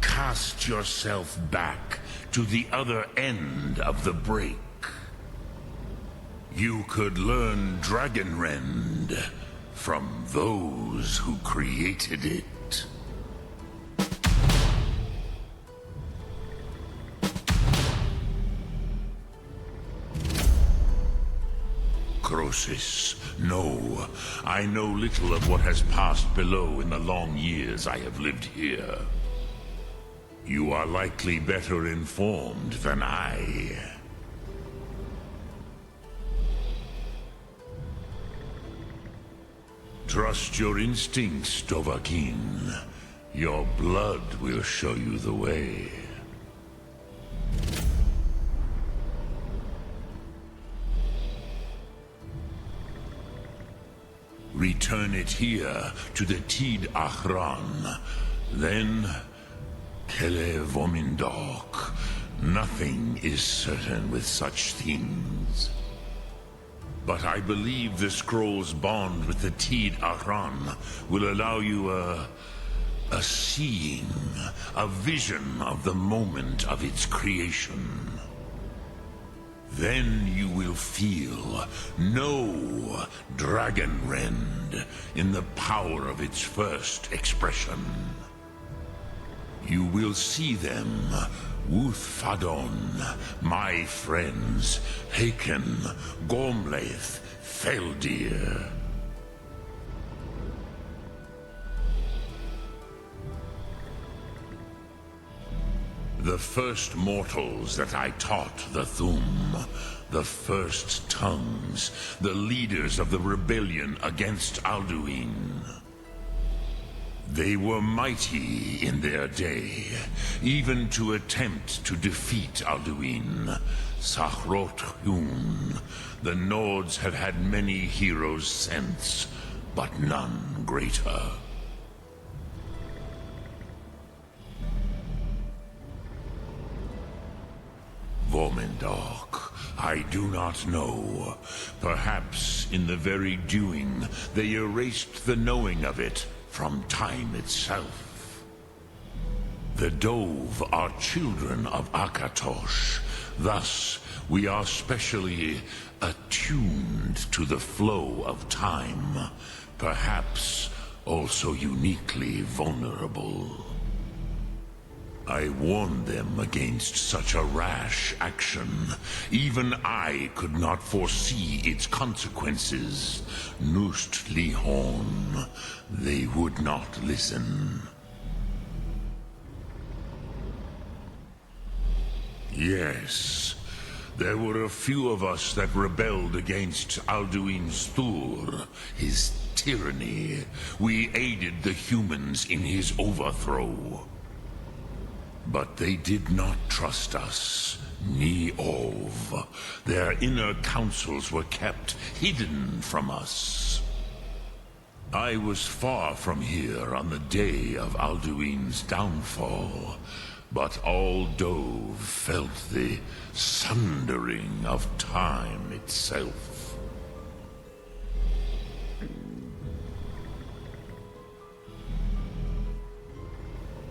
cast yourself back to the other end of the break. You could learn Dragonrend from those who created it. necrosis. No, I know little of what has passed below in the long years I have lived here. You are likely better informed than I. Trust your instincts, Dovahkiin. Your blood will show you the way. Return it here to the Tid Achran. Then, Kele Vomindok. Nothing is certain with such things. But I believe the scroll's bond with the Tid Achran will allow you a seeing, a vision of the moment of its creation. Then you will feel, know Dragonrend in the power of its first expression. You will see them, Wuthfadon, my friends, Haken, Gormlaith, Feldir. The first mortals that I taught the Thum, the first tongues, the leaders of the rebellion against Alduin. They were mighty in their day, even to attempt to defeat Alduin. Sahrothun, the Nords have had many heroes since, but none greater. Vomindok, I do not know. Perhaps in the very doing, they erased the knowing of it from time itself. The Dove are children of Akatosh. Thus, we are specially attuned to the flow of time. Perhaps also uniquely vulnerable. I warned them against such a rash action. Even I could not foresee its consequences. Nust Lihon, they would not listen. Yes, there were a few of us that rebelled against Alduin's Thur, his tyranny. We aided the humans in his overthrow. But they did not trust us, ni Ov. Their inner counsels were kept hidden from us. I was far from here on the day of Alduin's downfall, but all Dove felt the sundering of time itself.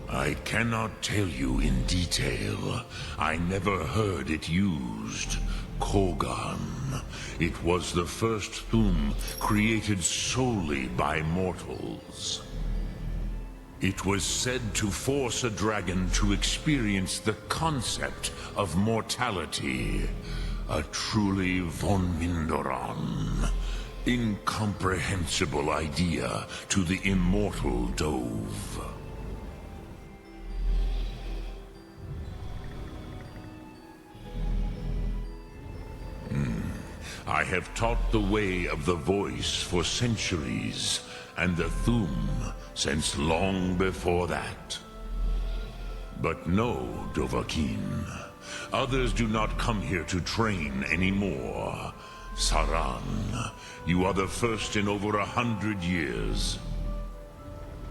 I cannot tell you in detail. I never heard it used. Kogan. It was the first Thum created solely by mortals. It was said to force a dragon to experience the concept of mortality. A truly von Mindoran. Incomprehensible idea to the immortal Dove. I have taught the way of the voice for centuries, and the Thum since long before that. But no, Dovahkiin. Others do not come here to train anymore. Saran, you are the first in over 100 years.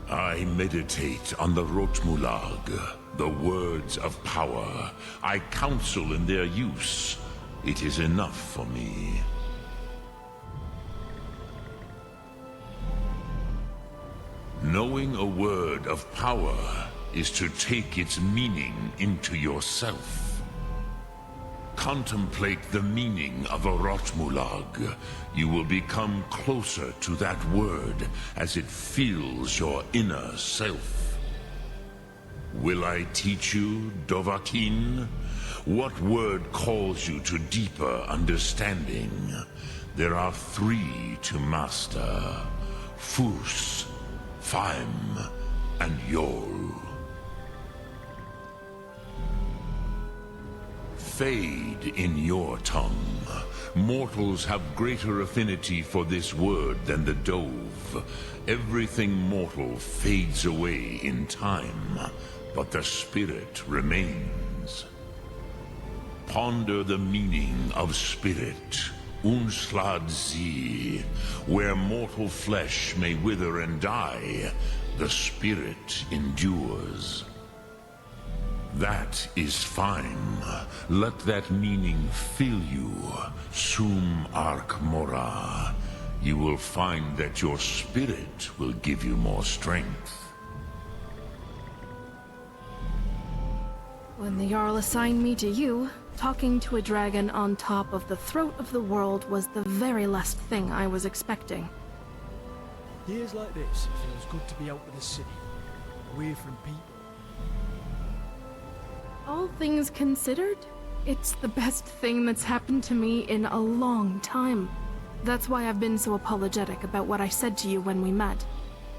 I meditate on the Rotmulag, the words of power. I counsel in their use. It is enough for me. Knowing a word of power is to take its meaning into yourself. Contemplate the meaning of a Rotmulag. You will become closer to that word as it fills your inner self. Will I teach you, Dovahkiin? What word calls you to deeper understanding? There are 3 to master. Fus, Faim, and Yol. Fade in your tongue. Mortals have greater affinity for this word than the Dove. Everything mortal fades away in time, but the spirit remains. Ponder the meaning of spirit, Unslad Zi. Where mortal flesh may wither and die, the spirit endures. That is fine. Let that meaning fill you, Sum Arc Mora. You will find that your spirit will give you more strength. When the Jarl assigned me to you, talking to a dragon on top of the throat of the world was the very last thing I was expecting. Years like this, it feels good to be out of the city, away from people. All things considered, it's the best thing that's happened to me in a long time. That's why I've been so apologetic about what I said to you when we met.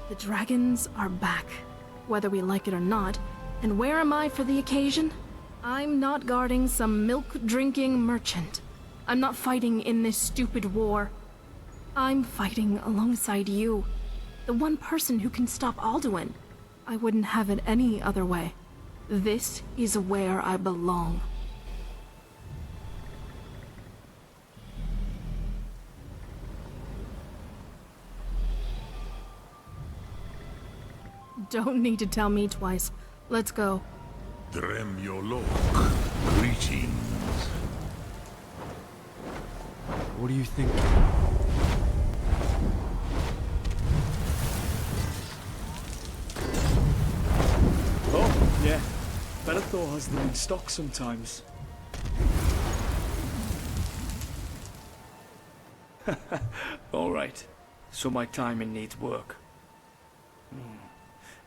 The dragons are back, whether we like it or not. And where am I for the occasion? I'm not guarding some milk-drinking merchant. I'm not fighting in this stupid war. I'm fighting alongside you, the one person who can stop Alduin. I wouldn't have it any other way. This is where I belong. Don't need to tell me twice. Let's go. Drem Yolok, greetings. What do you think? Oh, yeah. Bellathor has them in stock sometimes. Alright, so my timing needs work.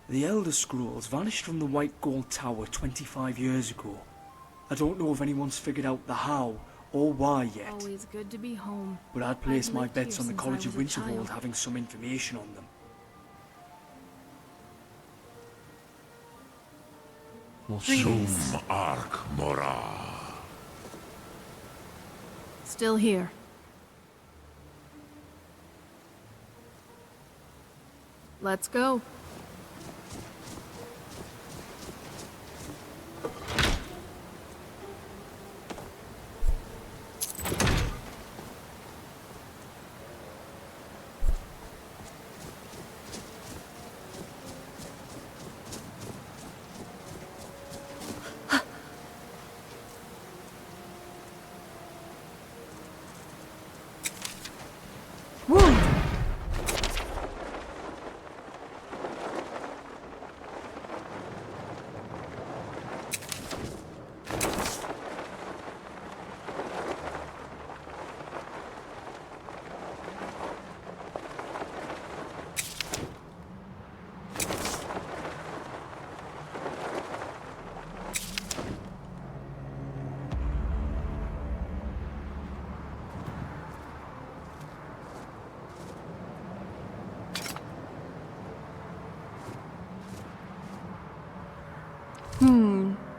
The Elder Scrolls vanished from the White Gold Tower 25 years ago. I don't know if anyone's figured out the how or why yet. Always good to be home. But I'd place I've my lived bets here on the since I College of was a Winterhold child. having some information on them. Sum Arc Mora. Still here. Let's go.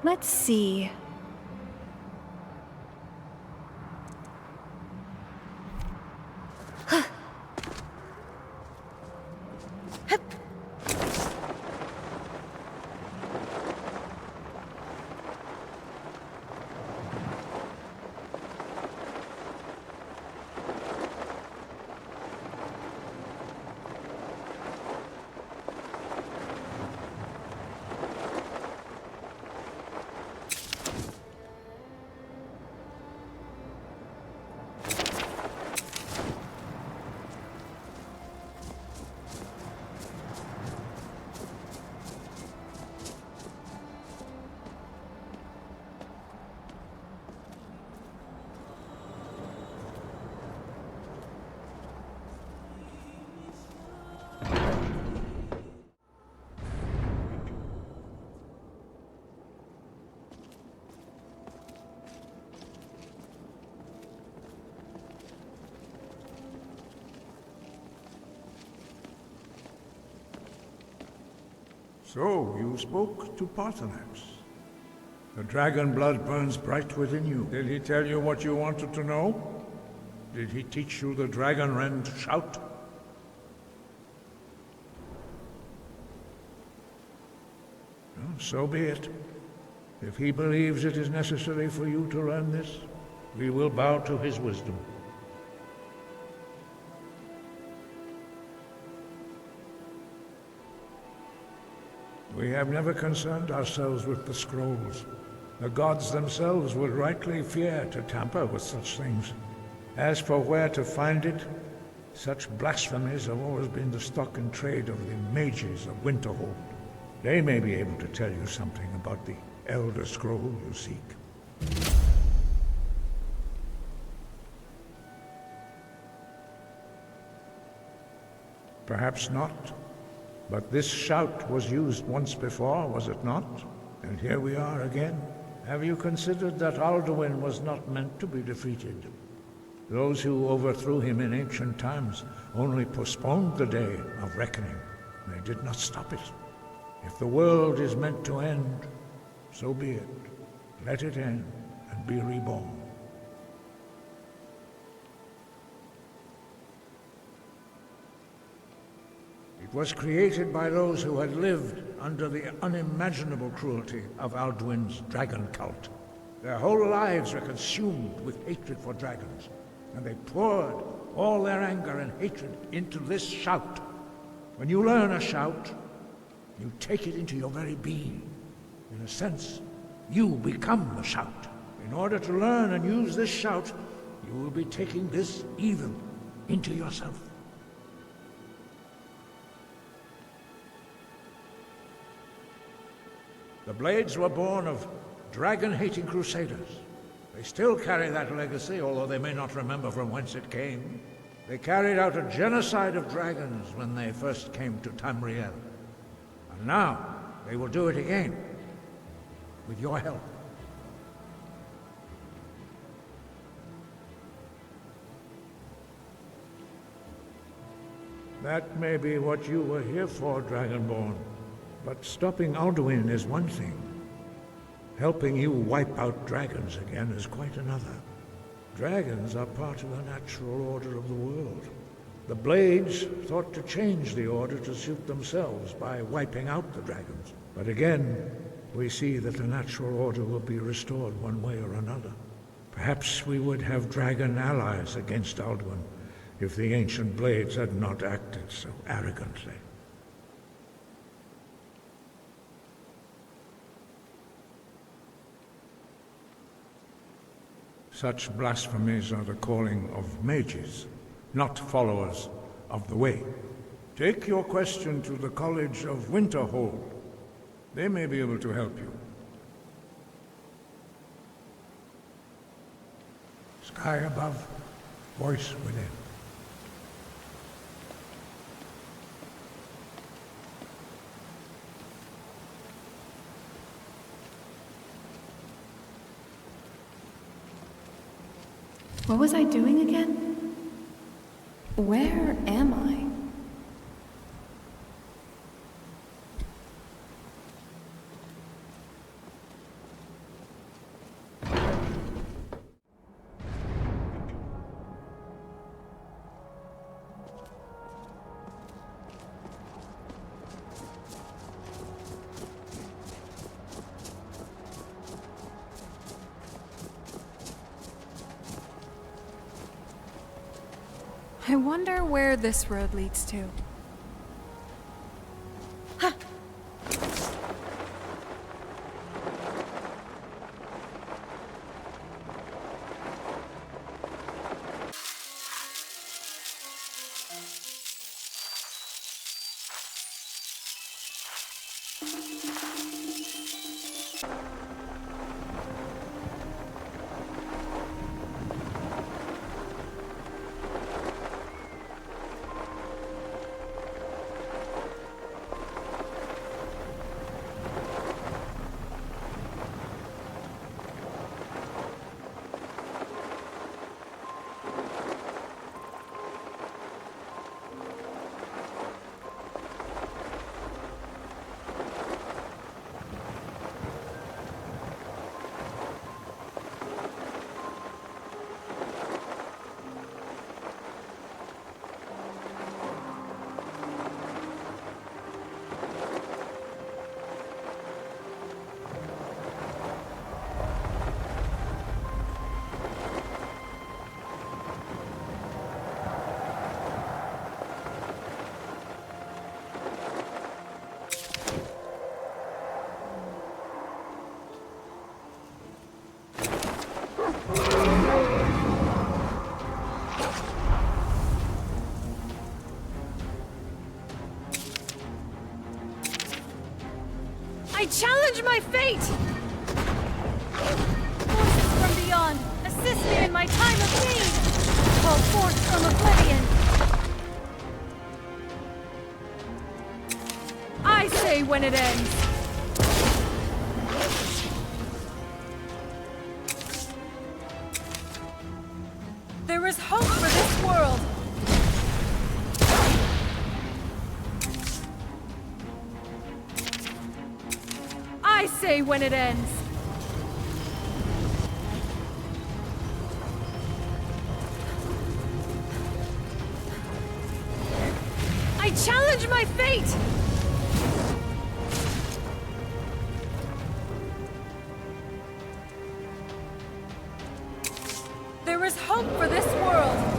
Let's see. So, you spoke to Paarthurnax. The dragon blood burns bright within you. Did he tell you what you wanted to know? Did he teach you the Dragonrend Shout? Well, so be it. If he believes it is necessary for you to learn this, we will bow to his wisdom. We have never concerned ourselves with the scrolls. The gods themselves would rightly fear to tamper with such things. As for where to find it, such blasphemies have always been the stock and trade of the mages of Winterhold. They may be able to tell you something about the Elder Scroll you seek. Perhaps not. But this shout was used once before, was it not? And here we are again. Have you considered that Alduin was not meant to be defeated? Those who overthrew him in ancient times only postponed the day of reckoning. They did not stop it. If the world is meant to end, so be it. Let it end and be reborn. It was created by those who had lived under the unimaginable cruelty of Alduin's dragon cult. Their whole lives were consumed with hatred for dragons, and they poured all their anger and hatred into this shout. When you learn a shout, you take it into your very being. In a sense, you become the shout. In order to learn and use this shout, you will be taking this evil into yourself. The Blades were born of dragon-hating crusaders. They still carry that legacy, although they may not remember from whence it came. They carried out a genocide of dragons when they first came to Tamriel. And now, they will do it again, with your help. That may be what you were here for, Dragonborn. But stopping Alduin is one thing. Helping you wipe out dragons again is quite another. Dragons are part of the natural order of the world. The Blades thought to change the order to suit themselves by wiping out the dragons. But again, we see that the natural order will be restored one way or another. Perhaps we would have dragon allies against Alduin if the ancient Blades had not acted so arrogantly. Such blasphemies are the calling of mages, not followers of the way. Take your question to the College of Winterhold. They may be able to help you. Sky above, voice within. What was I doing again? Where am I? I wonder where this road leads to. Ha! challenge my fate! Forces from beyond, assist me in my time of need! Call forth from oblivion! I say when it ends! There is hope for this world! I say when it ends! I challenge my fate! There is hope for this world!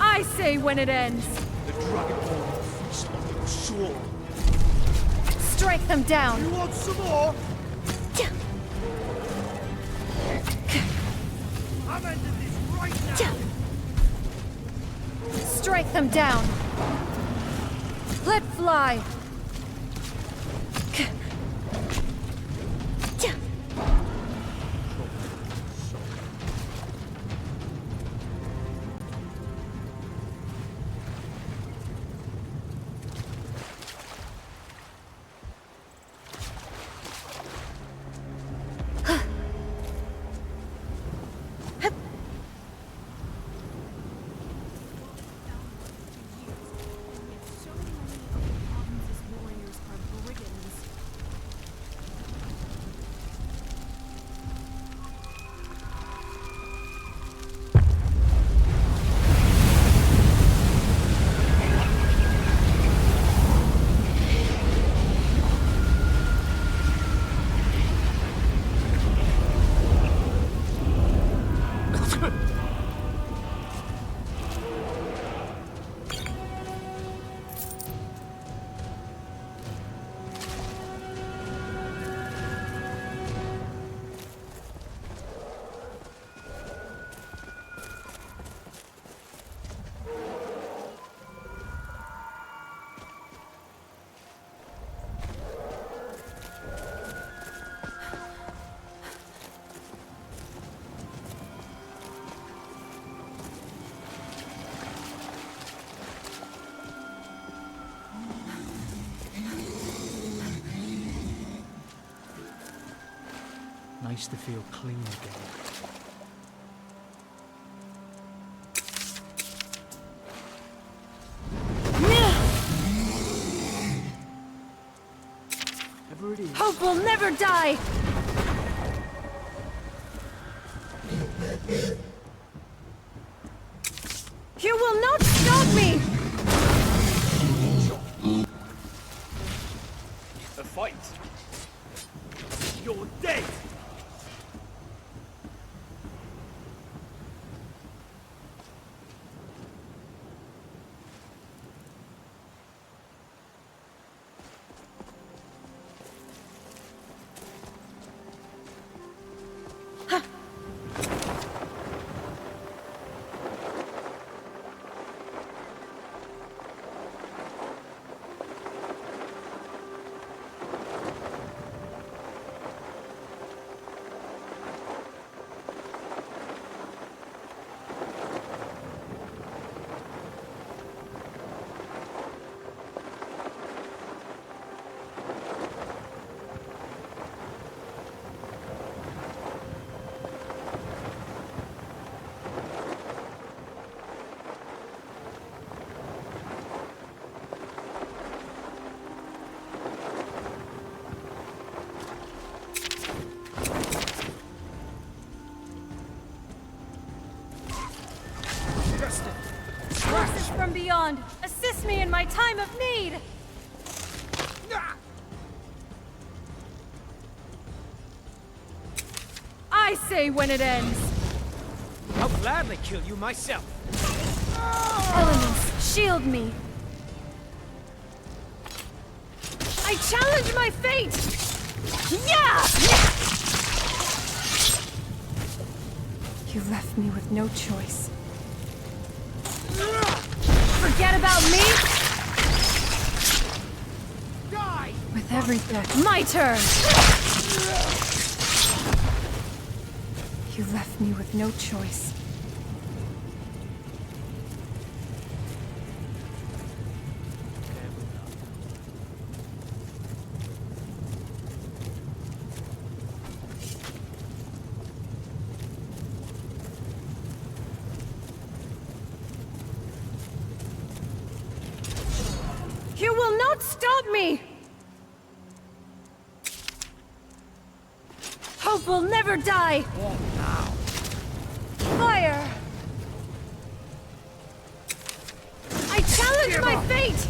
I say when it ends! The Dragonborn feast on your soul. Strike them down! You want some more? I'm ending this right now! Strike them down! Let fly! Nice to feel clean again. Whatever it is. Hope will never die! You will not stop me! A fight. You're dead! Forces from beyond, assist me in my time of need! I say when it ends! I'll gladly kill you myself. Elements, shield me! I challenge my fate! Yeah! You left me with no choice. Forget about me? Die! With every death, my turn! You left me with no choice. You will not stop me! Hope will never die! What now? Fire! I challenge my fate!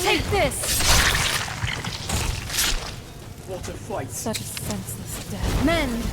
Take this! What a fight! Such a senseless death. Mend!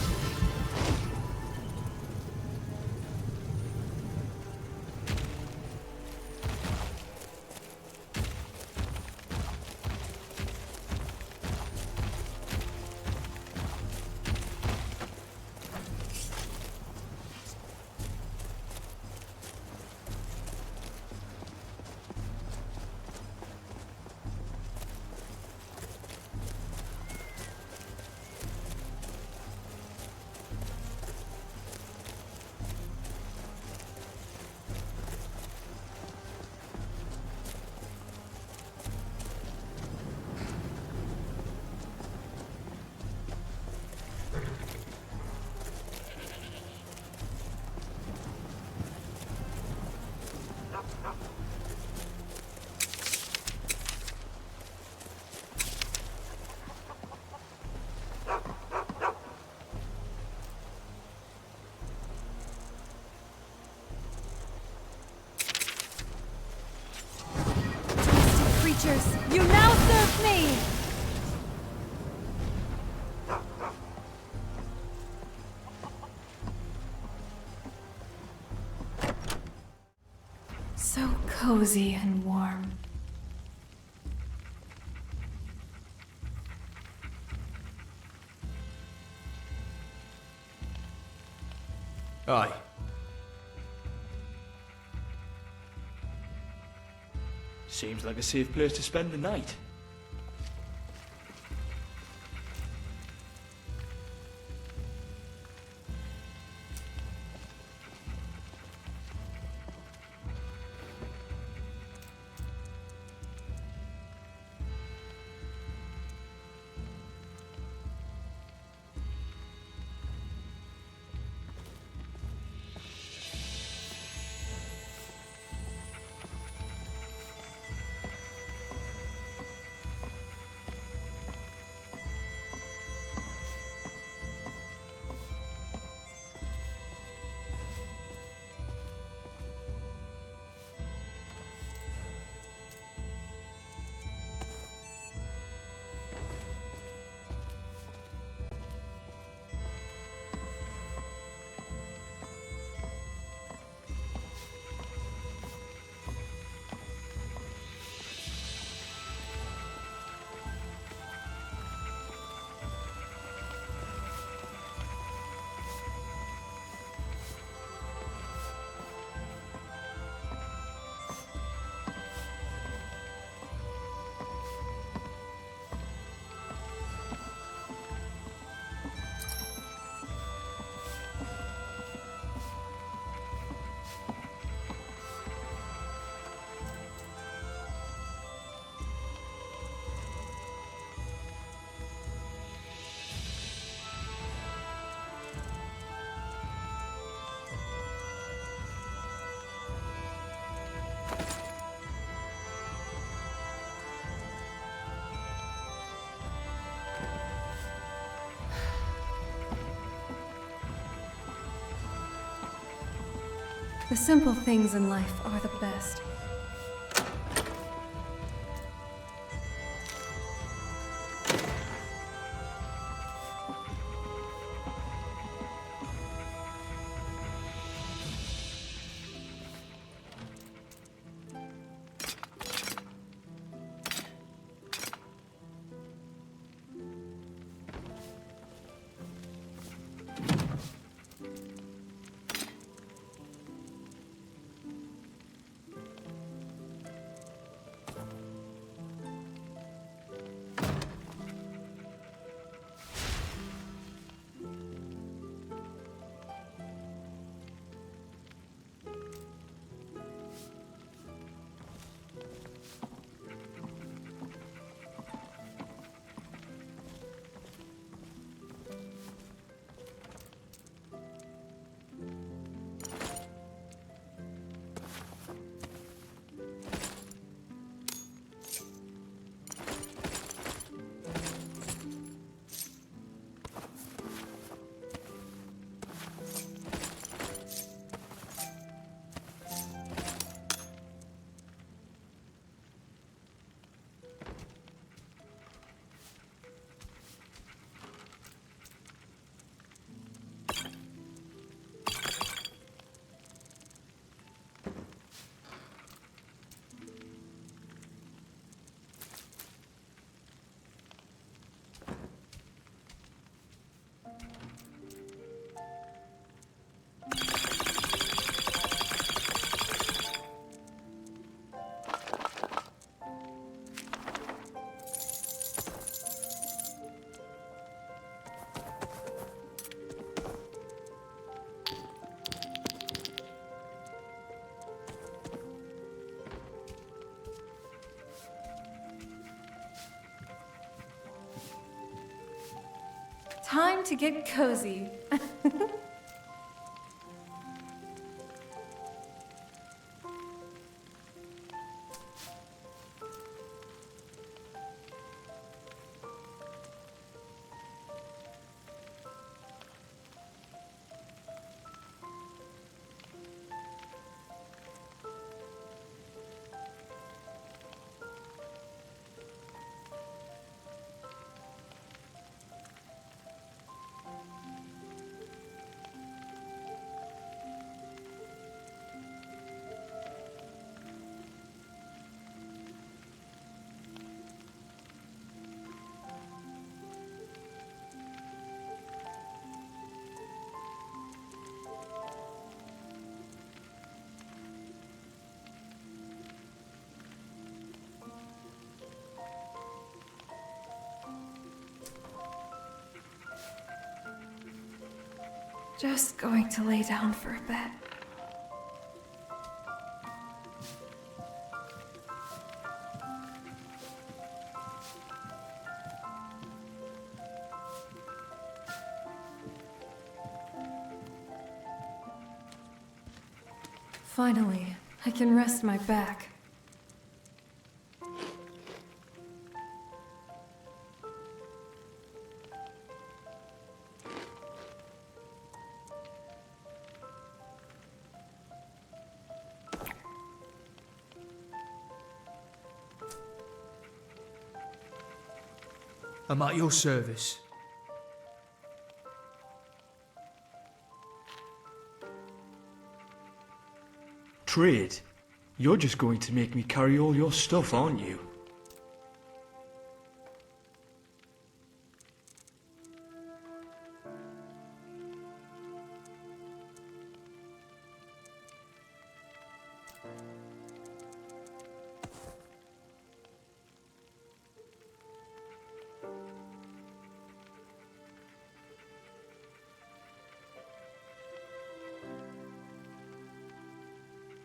You now serve me! So cozy and warm. Aye. Seems like a safe place to spend the night. The simple things in life are the best. Time to get cozy. Just going to lay down for a bit. Finally, I can rest my back. I'm at your service. Trade? You're just going to make me carry all your stuff, aren't you?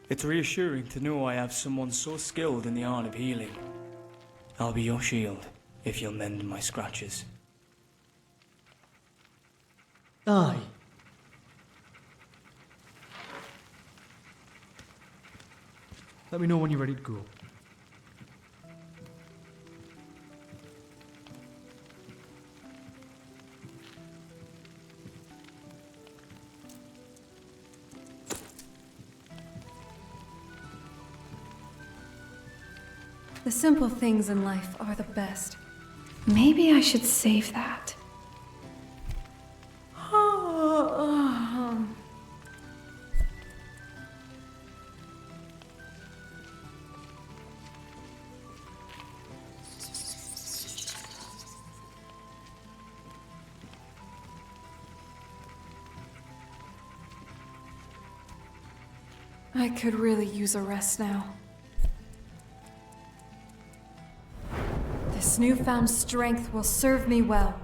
It's reassuring to know I have someone so skilled in the art of healing. I'll be your shield, if you'll mend my scratches. Aye. Let me know when you're ready to go. The simple things in life are the best. Maybe I should save that. I could really use a rest now. This newfound strength will serve me well.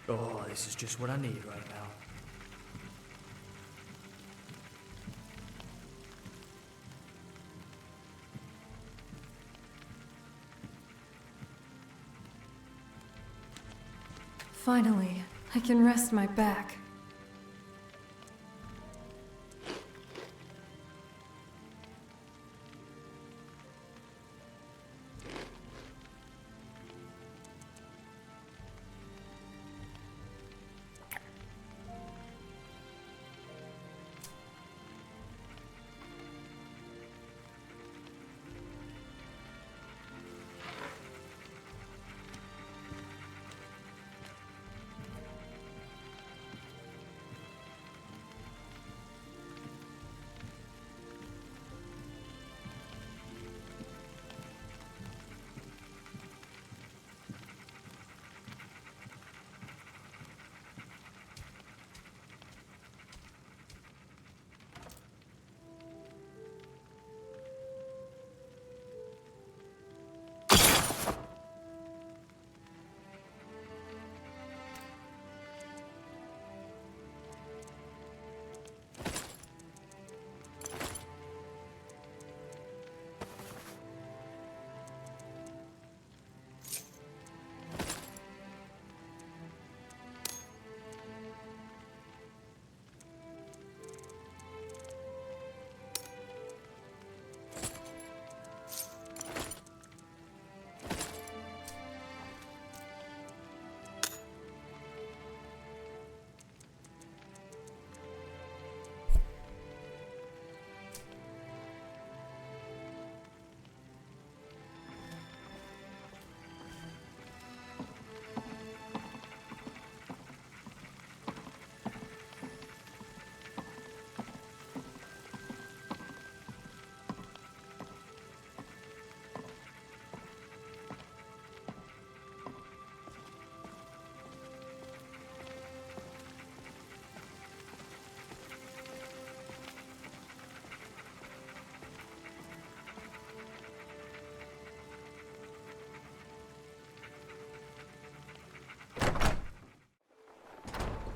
Oh, this is just what I need right now. Finally, I can rest my back.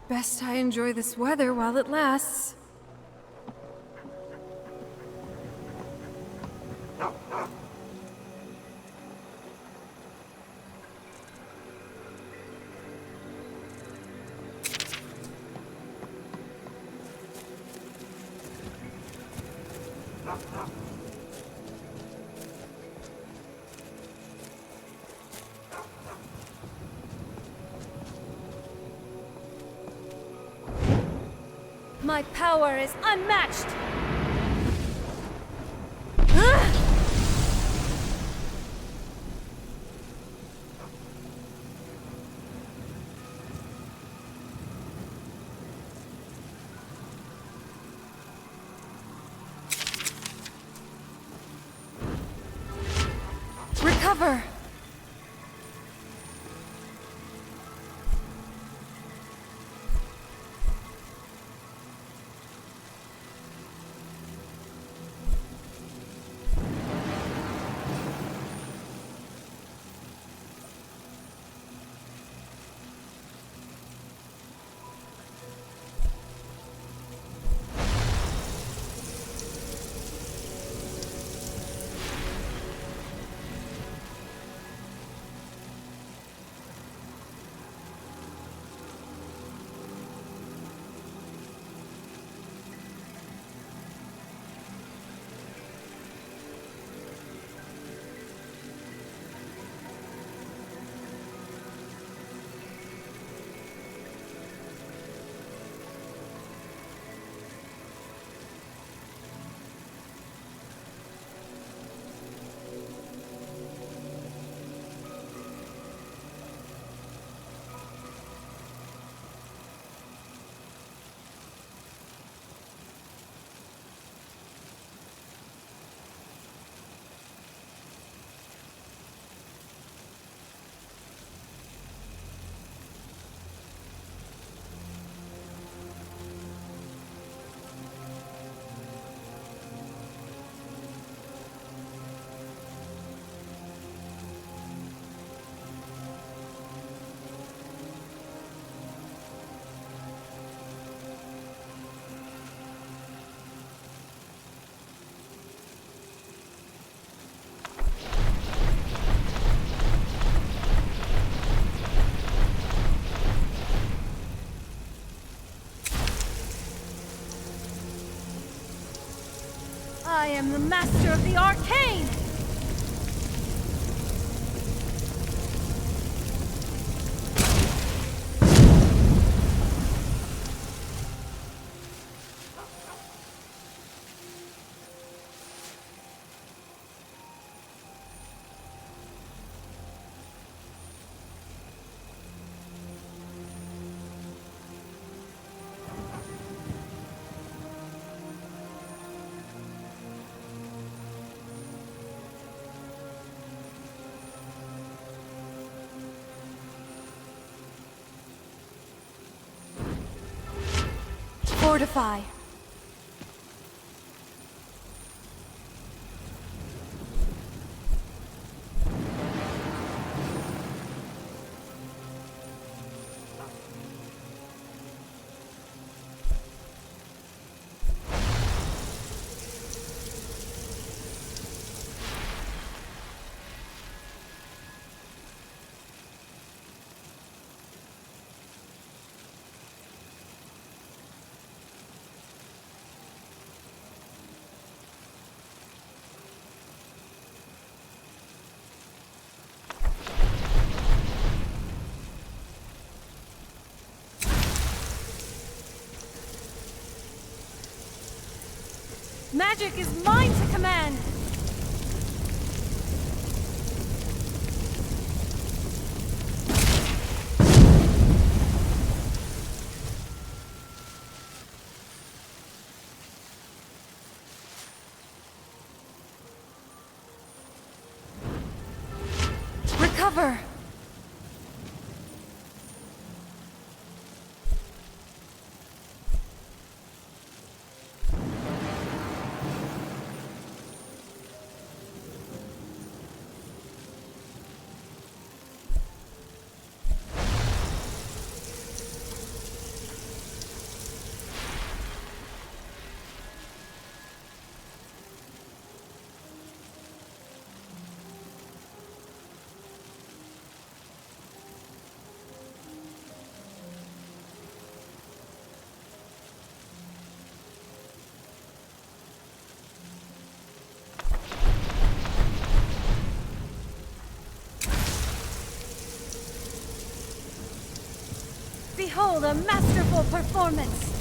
Best I enjoy this weather while it lasts. My power is unmatched! Recover! I am the master of the arcane! Fortify. Magic is mine to command! Recover! Behold a masterful performance!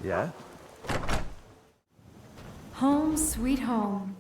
Yeah? Home sweet home.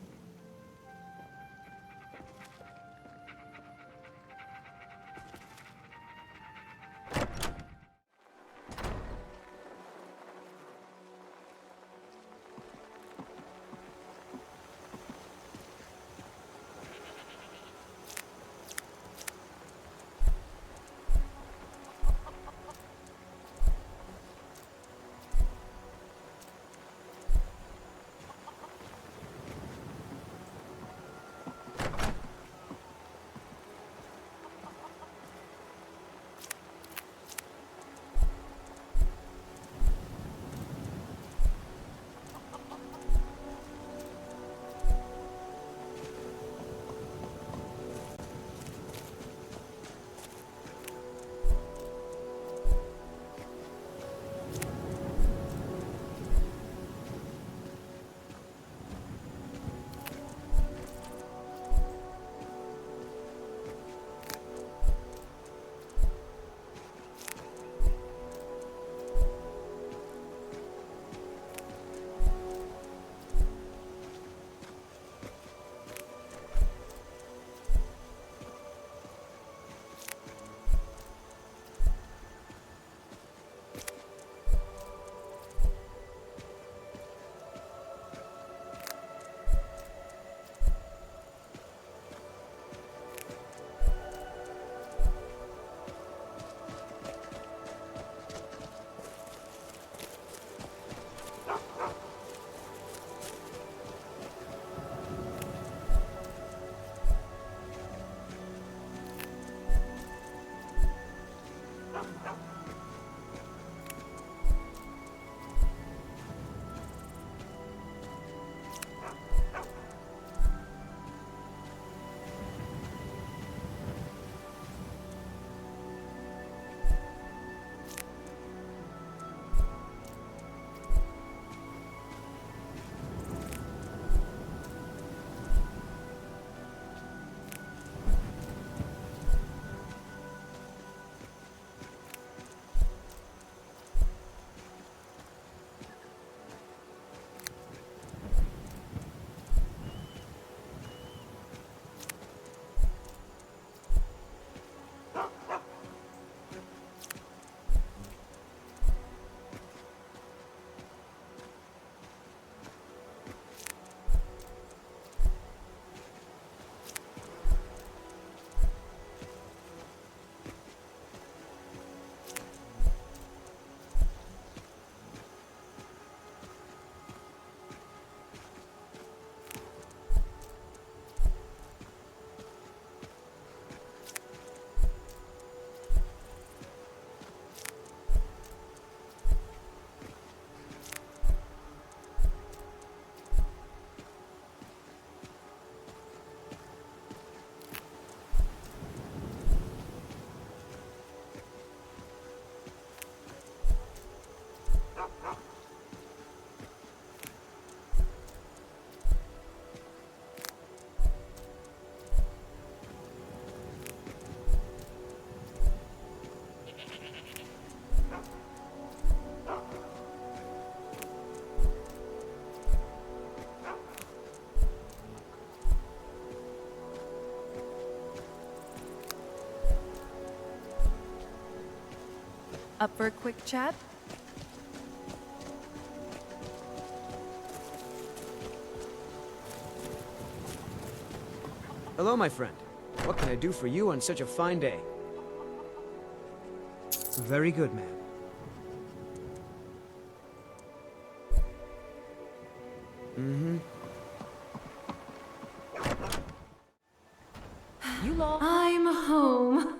Up for a quick chat? Hello, my friend. What can I do for you on such a fine day? Very good, ma'am. I'm home.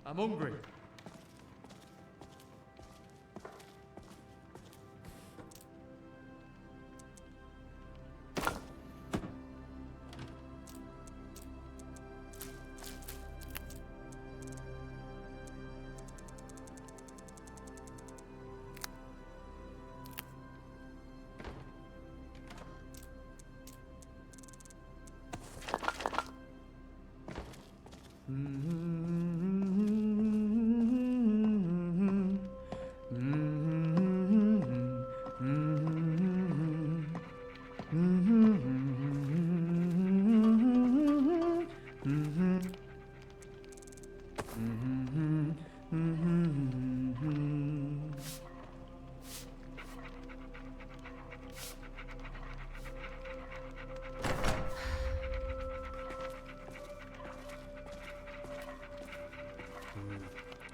I'm hungry.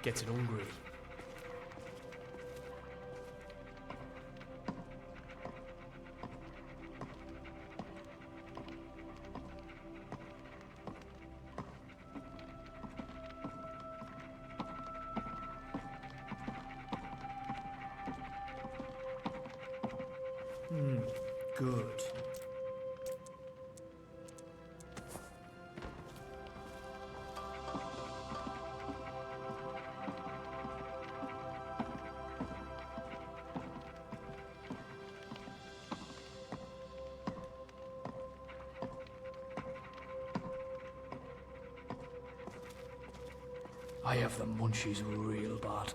Gets it hungry. Good. I have the munchies real bad.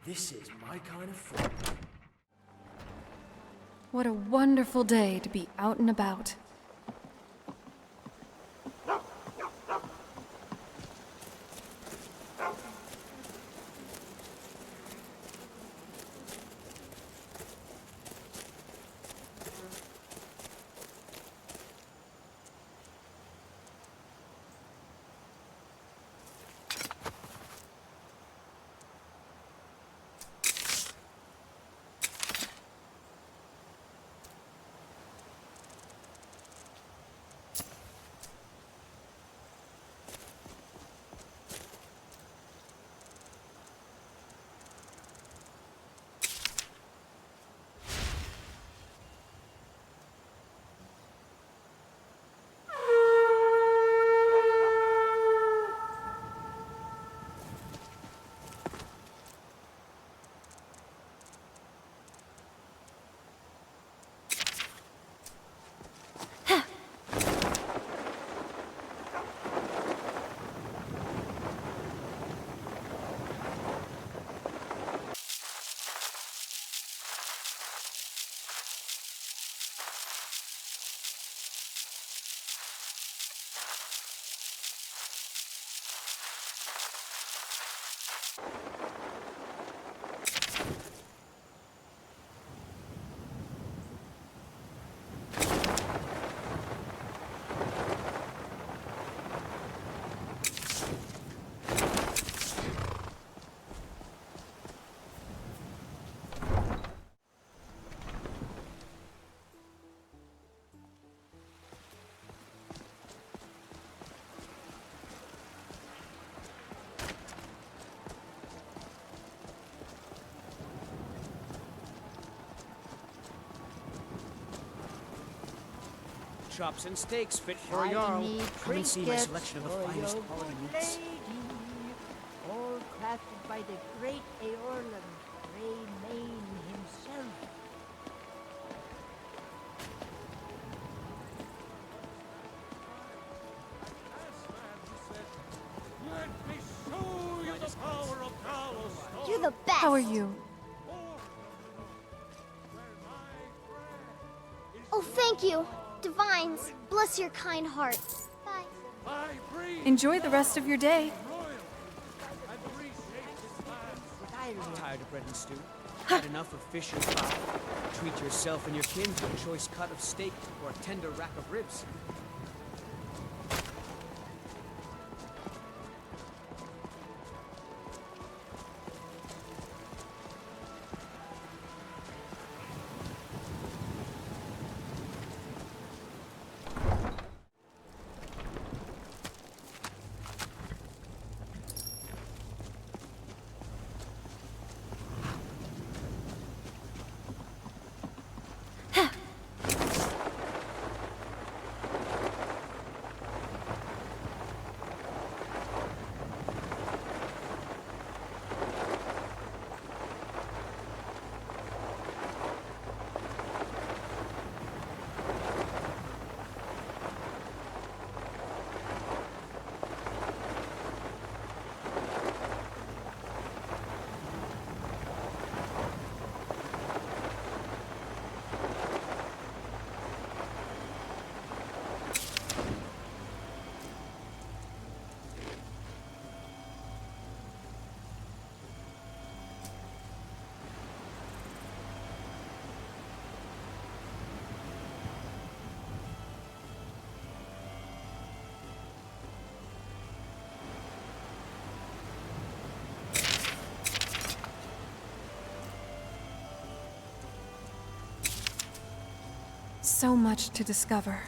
This is my kind of fun. What a wonderful day to be out and about. chops and steaks fit for a Shiny jarl. Come and see my trinkets selection of the for finest your quality good meats. lady, all crafted by the great Eorlan Greymane himself. You're the best. How are you? Oh, thank you. Divines, bless your kind heart. Bye. Enjoy the rest of your day. Tired of bread and stew? Had enough of fish and fowl? Treat yourself and your kin to a choice cut of steak or a tender rack of ribs. So much to discover.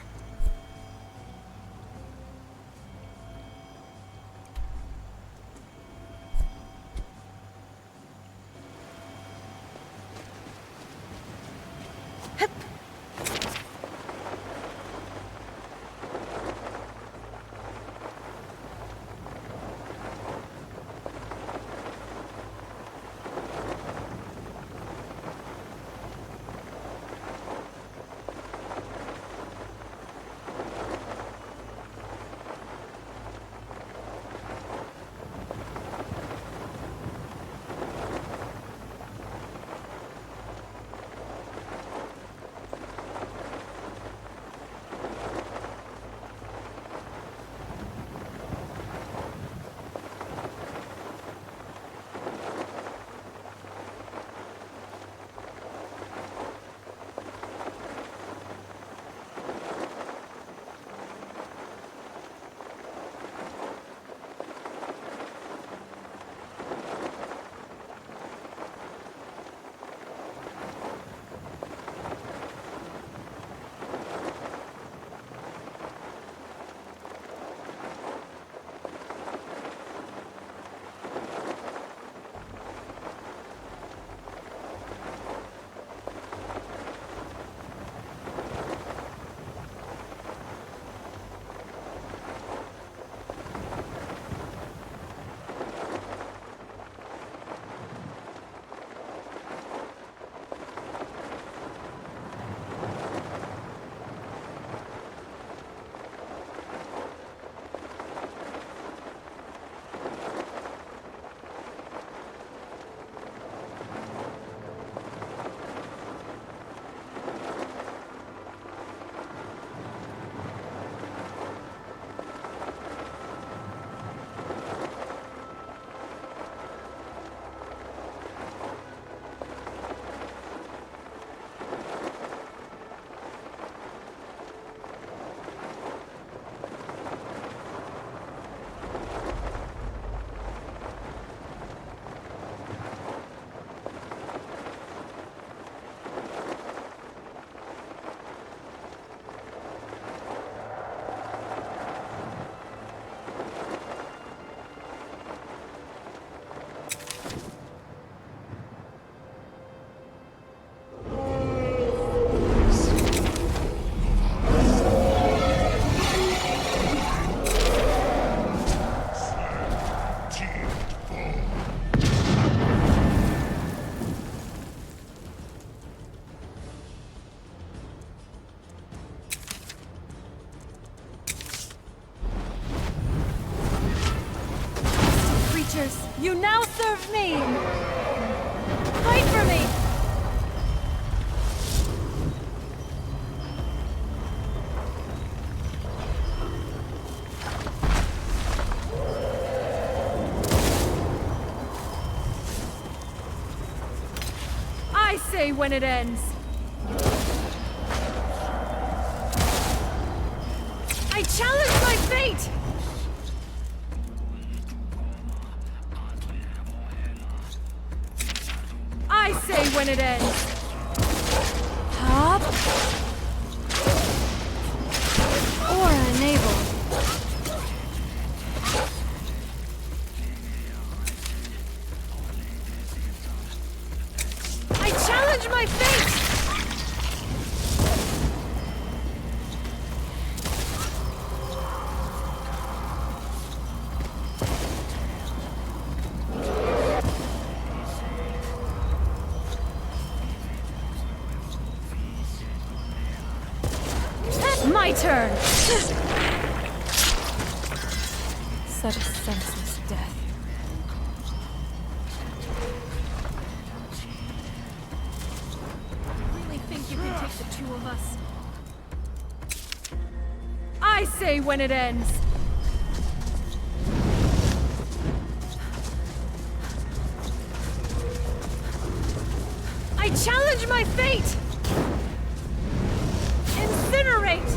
creatures, you now serve me! Fight for me! I say when it ends! I challenge my fate! I say when it ends! Hop! Aura enabled. I challenge my fate! My turn! Such a senseless death. I really think you can take the two of us. I say when it ends! I challenge my fate! Incinerate!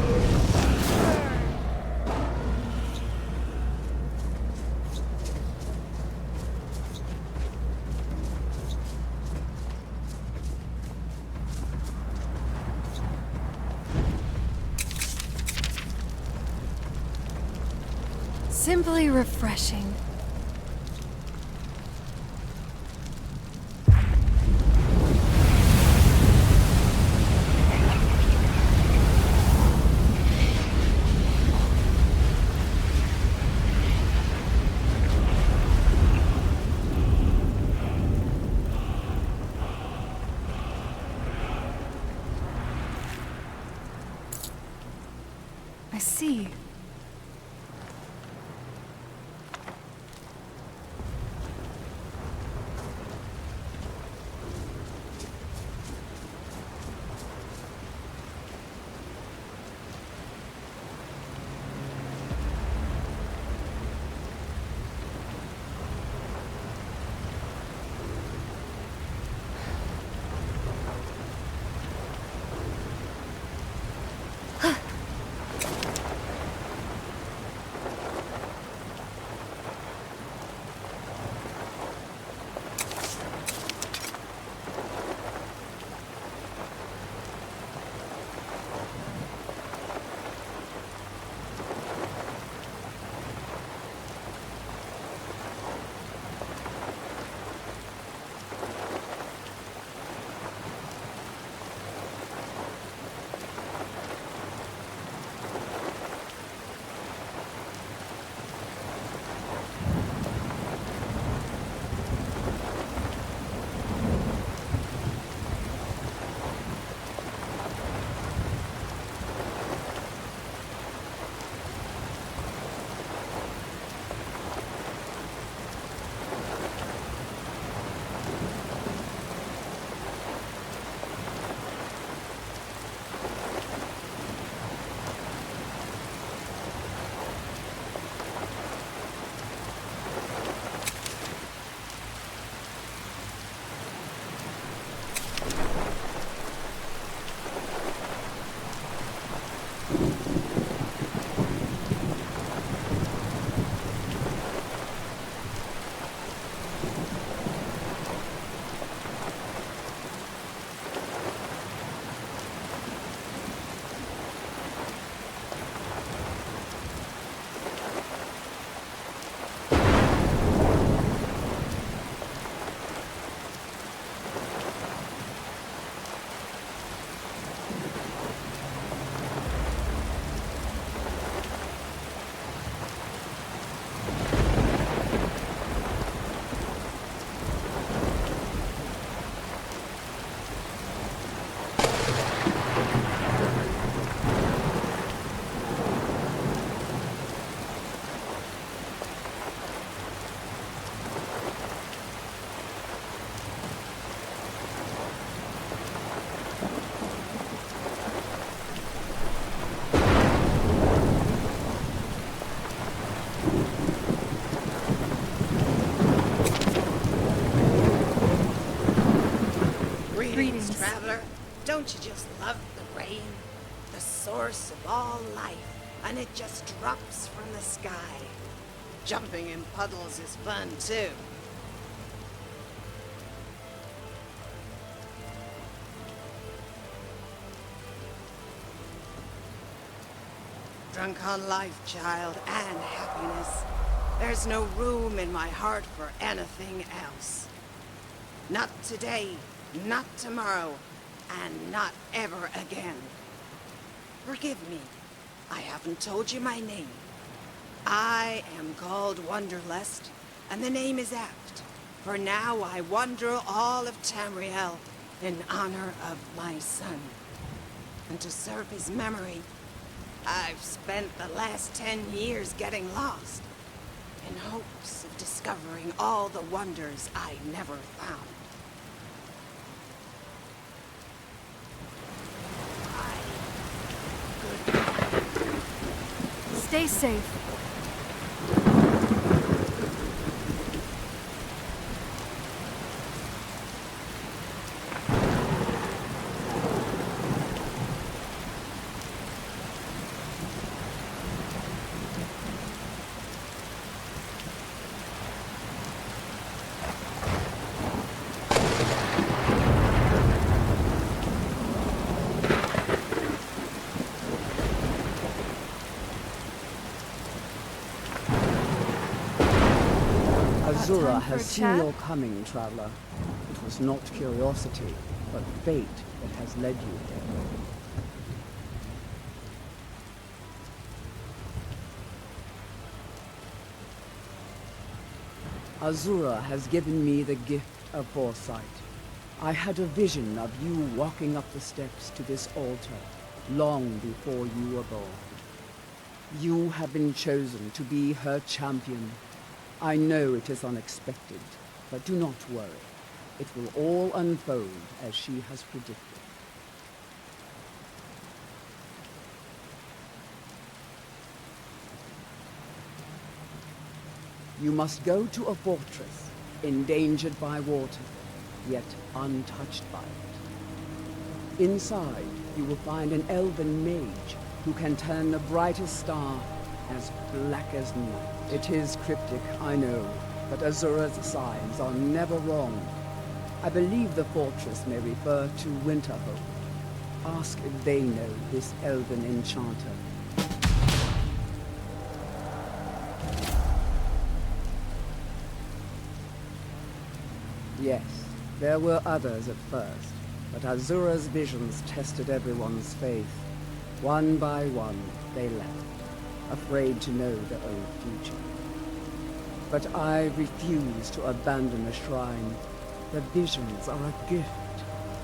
Simply refreshing. I see. Don't you just love the rain? The source of all life, and it just drops from the sky. Jumping in puddles is fun, too. Drunk on life, child, and happiness. There's no room in my heart for anything else. Not today, not tomorrow, and not ever again. Forgive me, I haven't told you my name. I am called Wanderlust, and the name is apt, for now I wander all of Tamriel in honor of my son. And to serve his memory, I've spent the last 10 years getting lost, in hopes of discovering all the wonders I never found. Stay safe. Azura has seen your coming, traveler. It was not curiosity, but fate that has led you here. Azura has given me the gift of foresight. I had a vision of you walking up the steps to this altar, long before you were born. You have been chosen to be her champion. I know it is unexpected, but do not worry. It will all unfold as she has predicted. You must go to a fortress, endangered by water, yet untouched by it. Inside, you will find an elven mage who can turn the brightest star as black as night. It is cryptic, I know, but Azura's signs are never wrong. I believe the fortress may refer to Winterhold. Ask if they know this elven enchanter. Yes, there were others at first, but Azura's visions tested everyone's faith. One by one, they left, afraid to know their own future. But I refuse to abandon the shrine. The visions are a gift.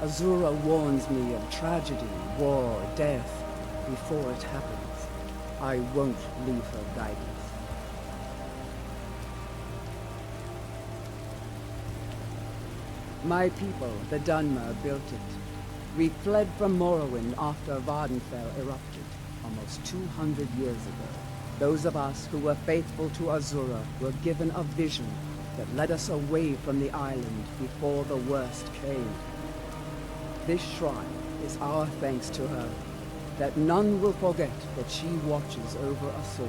Azura warns me of tragedy, war, death, before it happens. I won't leave her guidance. My people, the Dunmer, built it. We fled from Morrowind after Vardenfell erupted, almost 200 years ago. Those of us who were faithful to Azura were given a vision that led us away from the island before the worst came. This shrine is our thanks to her, that none will forget that she watches over us all.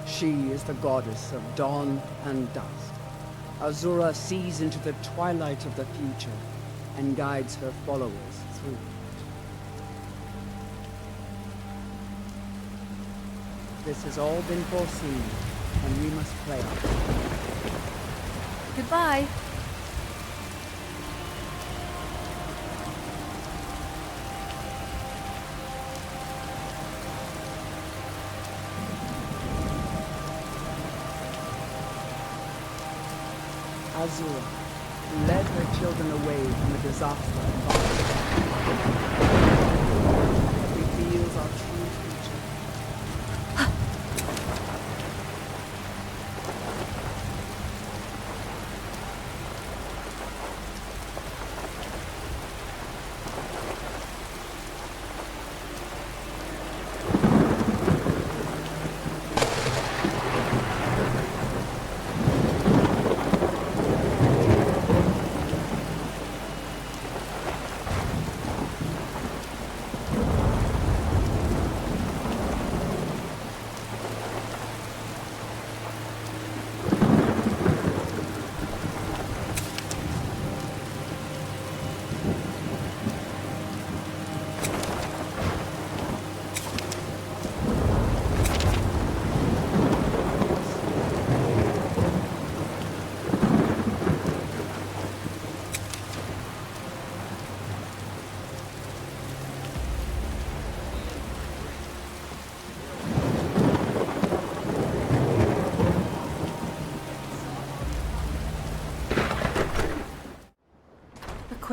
She is the goddess of dawn and dusk. Azura sees into the twilight of the future and guides her followers through it. This has all been foreseen, and we must play on it. Goodbye. Azura led her children away from the disaster environment. It reveals our true future.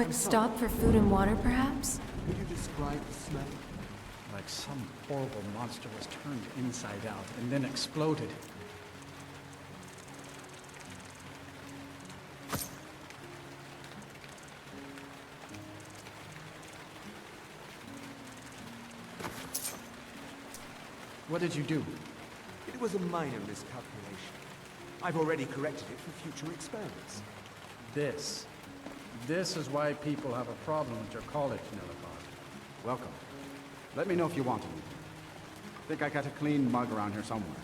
quick stop for food and water, perhaps? Could you describe the smell? Like some horrible monster was turned inside out and then exploded. What did you do? It was a minor miscalculation. I've already corrected it for future experiments. This is why people have a problem with your college, Nillibar. Welcome. Let me know if you want anything. Think I got a clean mug around here somewhere.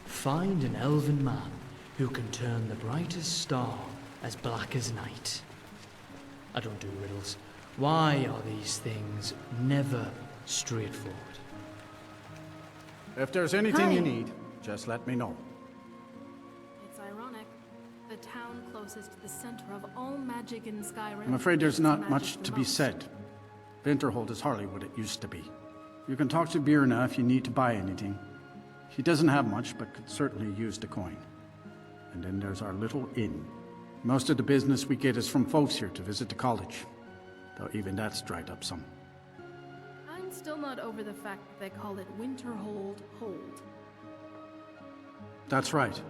Find an elven man who can turn the brightest star as black as night. I don't do riddles. Why are these things never straightforward? If there's anything Hi. you need, just let me know. It's ironic. The town closest to the center of all magic in Skyrim. I'm afraid there's not magic much the to be most. said. Winterhold is hardly what it used to be. You can talk to Barynia if you need to buy anything. She doesn't have much, but could certainly use the coin. And then there's our little inn. Most of the business we get is from folks here to visit the college. Though even that's dried up some. I'm still not over the fact that they call it Winterhold Hold. That's right.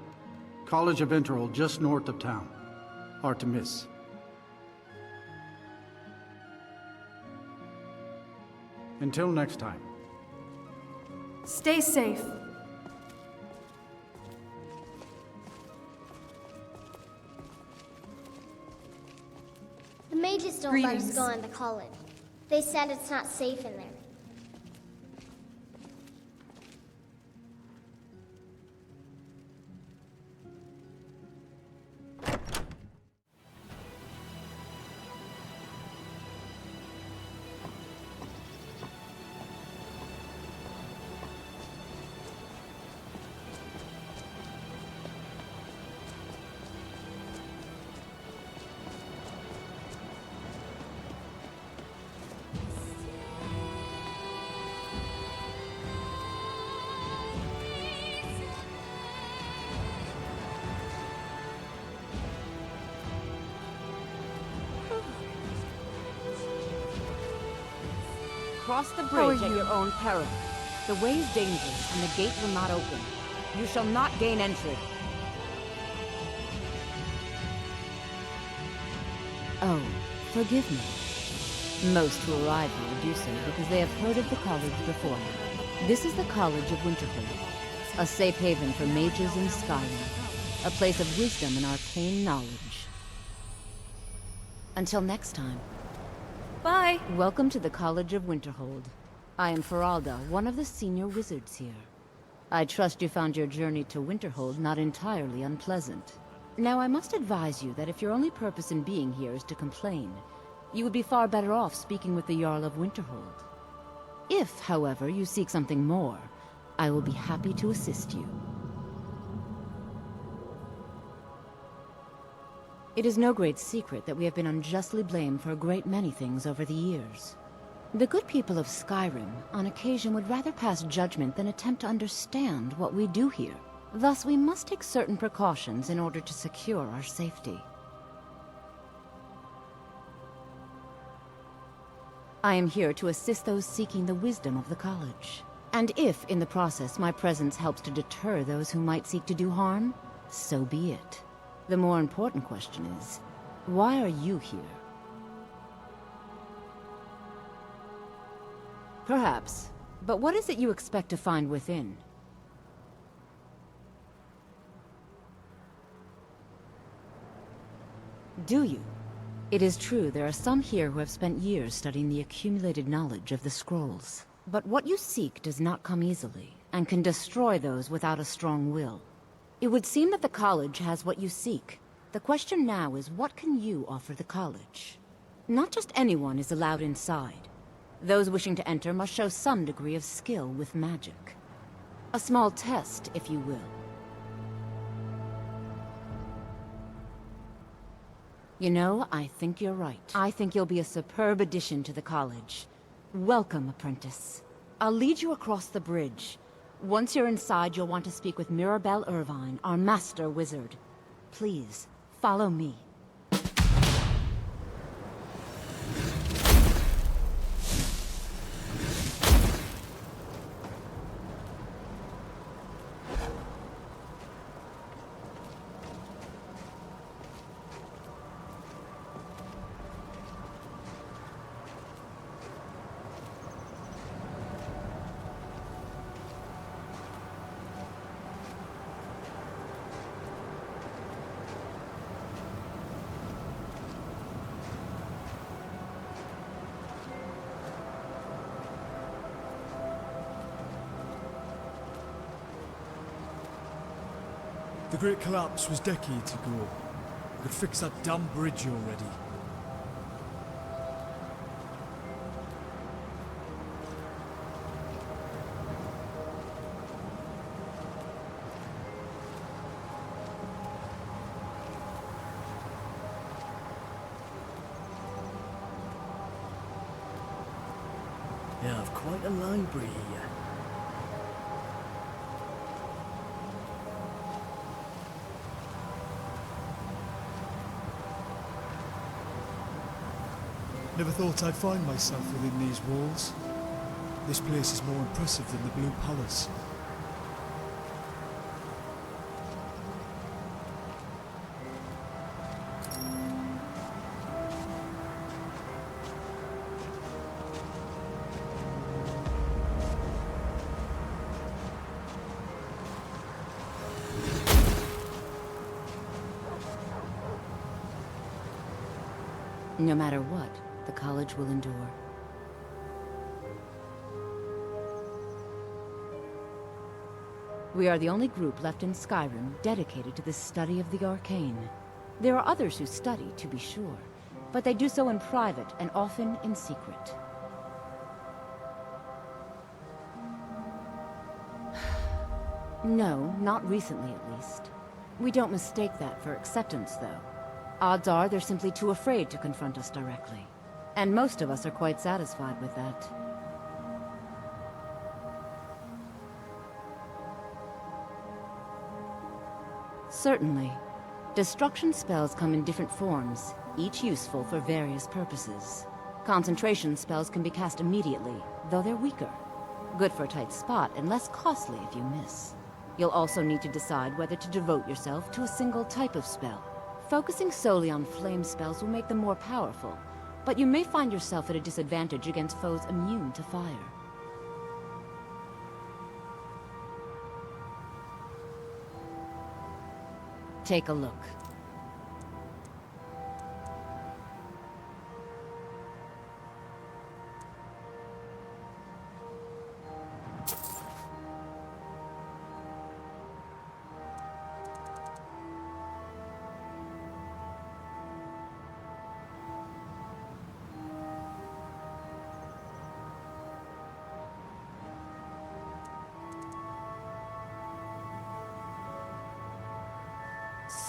College of Winterhold, just north of town. Hard to miss. Until next time. Stay safe. The mages don't let us Greetings. go into college. They said it's not safe in there. Cross the bridge at your own peril. The way is dangerous, and the gate will not open. You shall not gain entry. Oh, forgive me. Most who arrive here do so because they have heard of the college beforehand. This is the College of Winterhold, a safe haven for mages in Skyrim, a place of wisdom and arcane knowledge. Until next time. Bye. Welcome to the College of Winterhold. I am Feralda, one of the senior wizards here. I trust you found your journey to Winterhold not entirely unpleasant. Now, I must advise you that if your only purpose in being here is to complain, you would be far better off speaking with the Jarl of Winterhold. If, however, you seek something more, I will be happy to assist you. It is no great secret that we have been unjustly blamed for a great many things over the years. The good people of Skyrim, on occasion, would rather pass judgment than attempt to understand what we do here. Thus, we must take certain precautions in order to secure our safety. I am here to assist those seeking the wisdom of the college. And if, in the process, my presence helps to deter those who might seek to do harm, so be it. The more important question is, why are you here? Perhaps, but what is it you expect to find within? Do you? It is true there are some here who have spent years studying the accumulated knowledge of the scrolls. But what you seek does not come easily, and can destroy those without a strong will. It would seem that the college has what you seek. The question now is, what can you offer the college? Not just anyone is allowed inside. Those wishing to enter must show some degree of skill with magic. A small test, if you will. You know, I think you're right. I think you'll be a superb addition to the college. Welcome, apprentice. I'll lead you across the bridge. Once you're inside, you'll want to speak with Mirabelle Irvine, our master wizard. Please, Follow me. The Great Collapse was decades ago. We could fix that damn bridge already. They have quite a library here. Never thought I'd find myself within these walls. This place is more impressive than the Blue Palace. No matter what, the college will endure. We are the only group left in Skyrim dedicated to the study of the arcane. There are others who study, to be sure, but they do so in private and often in secret. No, not recently at least. We don't mistake that for acceptance, though. Odds are they're simply too afraid to confront us directly. And most of us are quite satisfied with that. Certainly. Destruction spells come in different forms, each useful for various purposes. Concentration spells can be cast immediately, though they're weaker. Good for a tight spot and less costly if you miss. You'll also need to decide whether to devote yourself to a single type of spell. Focusing solely on flame spells will make them more powerful, but you may find yourself at a disadvantage against foes immune to fire. Take a look.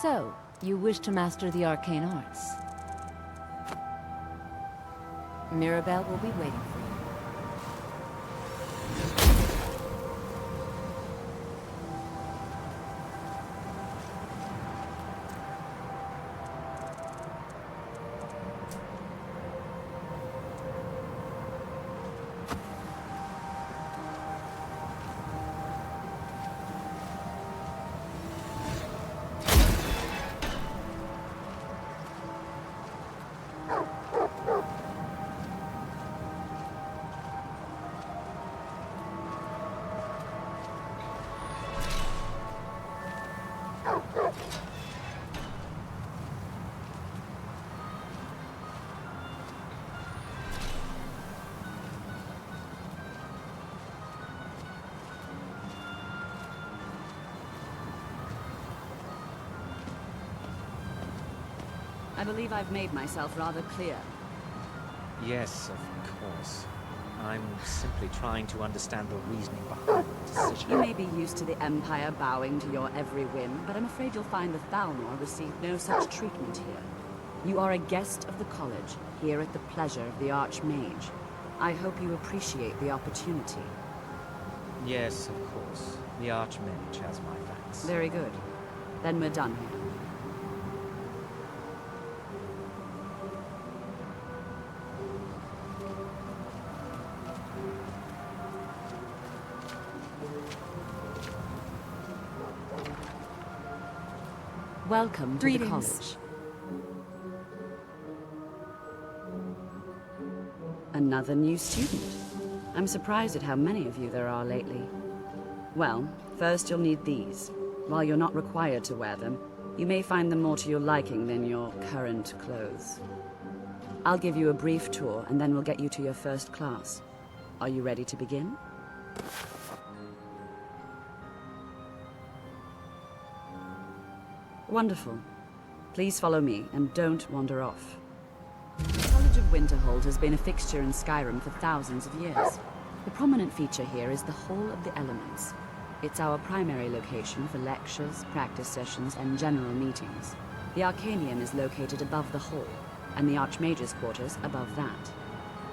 So, you wish to master the arcane arts. Mirabelle will be waiting for you. I believe I've made myself rather clear. Yes, of course. I'm simply trying to understand the reasoning behind the decision. You may be used to the Empire bowing to your every whim, but I'm afraid you'll find the Thalmor received no such treatment here. You are a guest of the college, here at the pleasure of the Archmage. I hope you appreciate the opportunity. Yes, of course. The Archmage has my thanks. Very good. Then we're done here. Welcome to the college. Another new student. I'm surprised at how many of you there are lately. Well, first you'll need these. While you're not required to wear them, you may find them more to your liking than your current clothes. I'll give you a brief tour, and then we'll get you to your first class. Are you ready to begin? Wonderful. Please follow me, and don't wander off. The College of Winterhold has been a fixture in Skyrim for thousands of years. The prominent feature here is the Hall of the Elements. It's our primary location for lectures, practice sessions, and general meetings. The Arcanium is located above the hall, and the Archmage's quarters above that.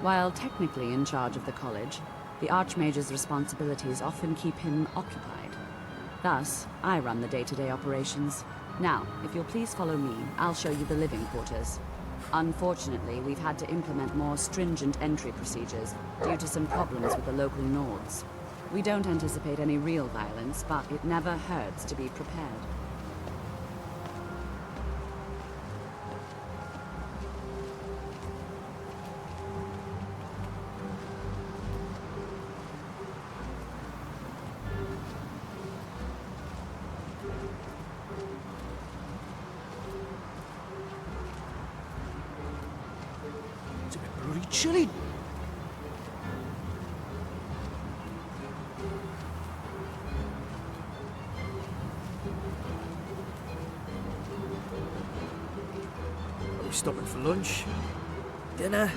While technically in charge of the college, the Archmage's responsibilities often keep him occupied. Thus, I run the day-to-day operations. Now, if you'll please follow me, I'll show you the living quarters. Unfortunately, we've had to implement more stringent entry procedures due to some problems with the local Nords. We don't anticipate any real violence, but it never hurts to be prepared. It's a bit bloody chilly. Are we stopping for lunch? Dinner?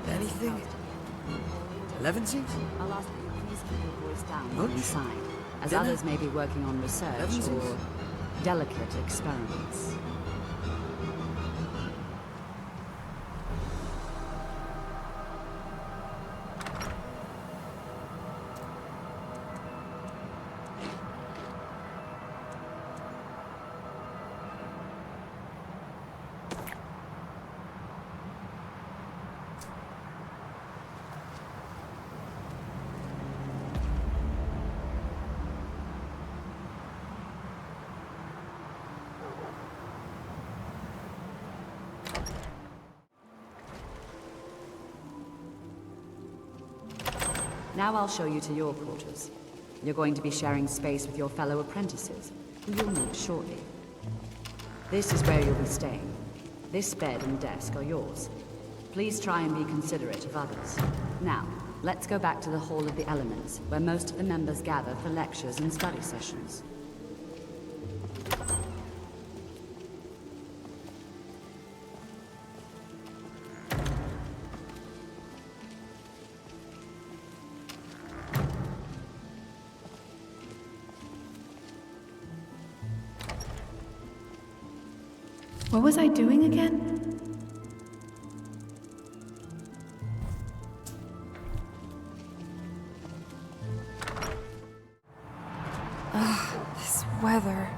Anything? 11 seats? I'll ask that you please keep your voice down Lunch? inside, as Dinner? others may be working on research 11 seats? or delicate experiments. Now I'll show you to your quarters. You're going to be sharing space with your fellow apprentices, who you'll meet shortly. This is where you'll be staying. This bed and desk are yours. Please try and be considerate of others. Now, let's go back to the Hall of the Elements, where most of the members gather for lectures and study sessions. What was I doing again? Ugh, this weather.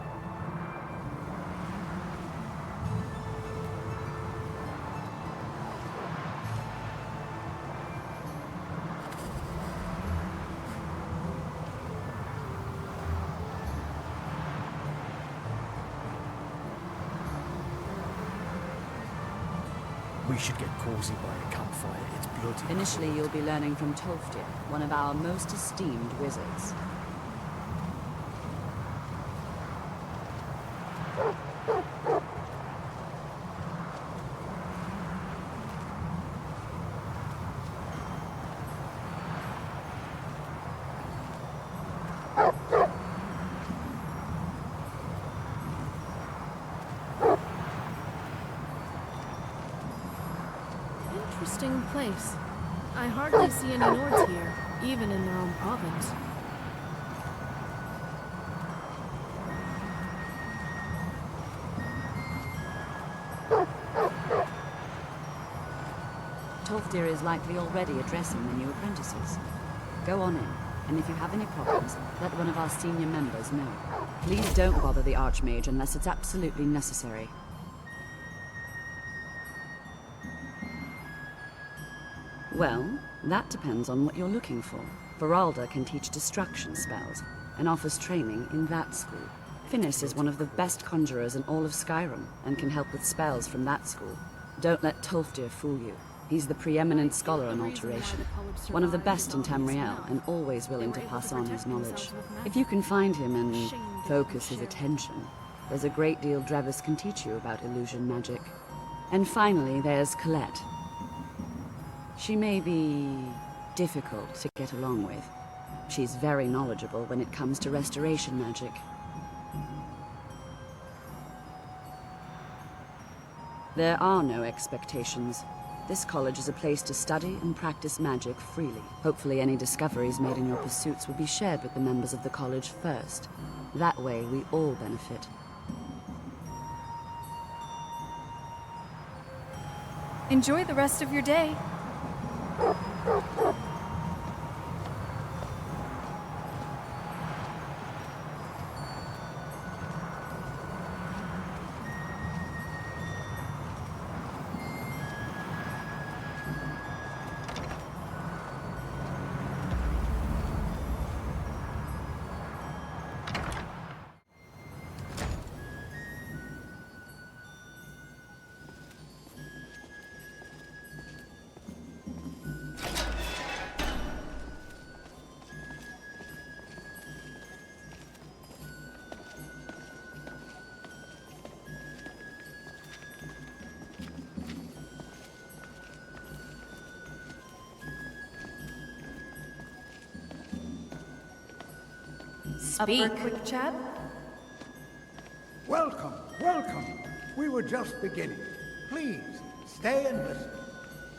We should get cozy by a campfire. It's bloody. Initially, you'll be learning from Tolfdir, one of our most esteemed wizards. Interesting place. I hardly see any Nords here, even in their own province. Tolfdir is likely already addressing the new apprentices. Go on in, and if you have any problems, let one of our senior members know. Please don't bother the Archmage unless it's absolutely necessary. Well, that depends on what you're looking for. Varalda can teach destruction spells, and offers training in that school. Finis is one of the best conjurers in all of Skyrim, and can help with spells from that school. Don't let Tolfdir fool you. He's the preeminent scholar on alteration. One of the best in Tamriel, and always willing to pass on his knowledge. If you can find him and focus his attention, there's a great deal Drevis can teach you about illusion magic. And finally, there's Colette. She may be difficult to get along with. She's very knowledgeable when it comes to restoration magic. There are no expectations. This college is a place to study and practice magic freely. Hopefully any discoveries made in your pursuits will be shared with the members of the college first. That way, we all benefit. Enjoy the rest of your day. Speak. Up for a quick chat? Welcome, welcome. We were just beginning. Please, stay and listen.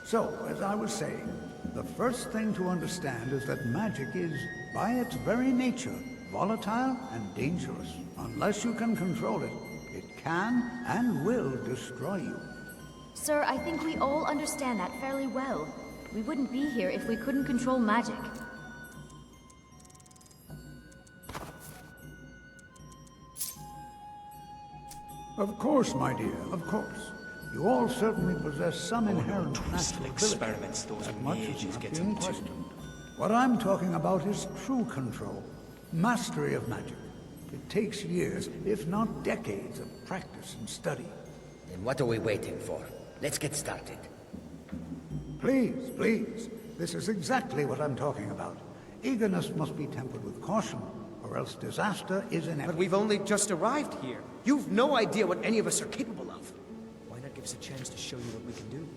So, as I was saying, the first thing to understand is that magic is, by its very nature, volatile and dangerous. Unless you can control it, it can and will destroy you. Sir, I think we all understand that fairly well. We wouldn't be here if we couldn't control magic. Of course, my dear, of course. You all certainly possess some inherent natural experiments those as much as mages not get being into. questioned. What I'm talking about is true control, mastery of magic. It takes years, if not decades, of practice and study. Then what are we waiting for? Let's get started. Please, please. This is exactly what I'm talking about. Eagerness must be tempered with caution, or else disaster is inevitable. But we've only just arrived here. You've no idea what any of us are capable of. Why not give us a chance to show you what we can do?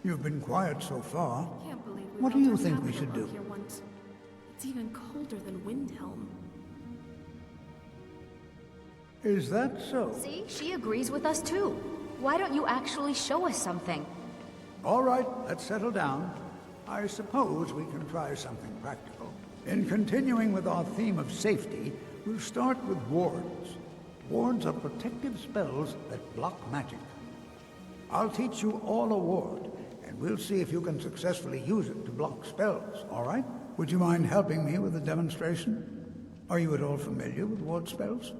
You've been quiet so far. Can't believe we What do built you a think we cabin should do? around here once. It's even colder than Windhelm. Is that so? See? She agrees with us too. Why don't you actually show us something? All right, let's settle down. I suppose we can try something practical. In continuing with our theme of safety, we'll start with wards. Wards are protective spells that block magic. I'll teach you all a ward, and we'll see if you can successfully use it to block spells, all right? Would you mind helping me with the demonstration? Are you at all familiar with ward spells?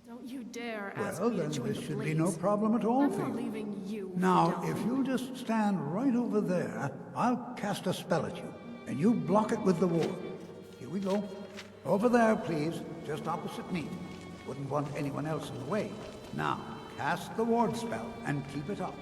Don't you dare ask Well, me to then join this the should Blades. be no problem at all I'm for not you. leaving you. Now, for if Delphi. you'll just stand right over there, I'll cast a spell at you, and you block it with the ward. Here we go. Over there, please, just opposite me. Wouldn't want anyone else in the way. Now, cast the ward spell, and keep it up.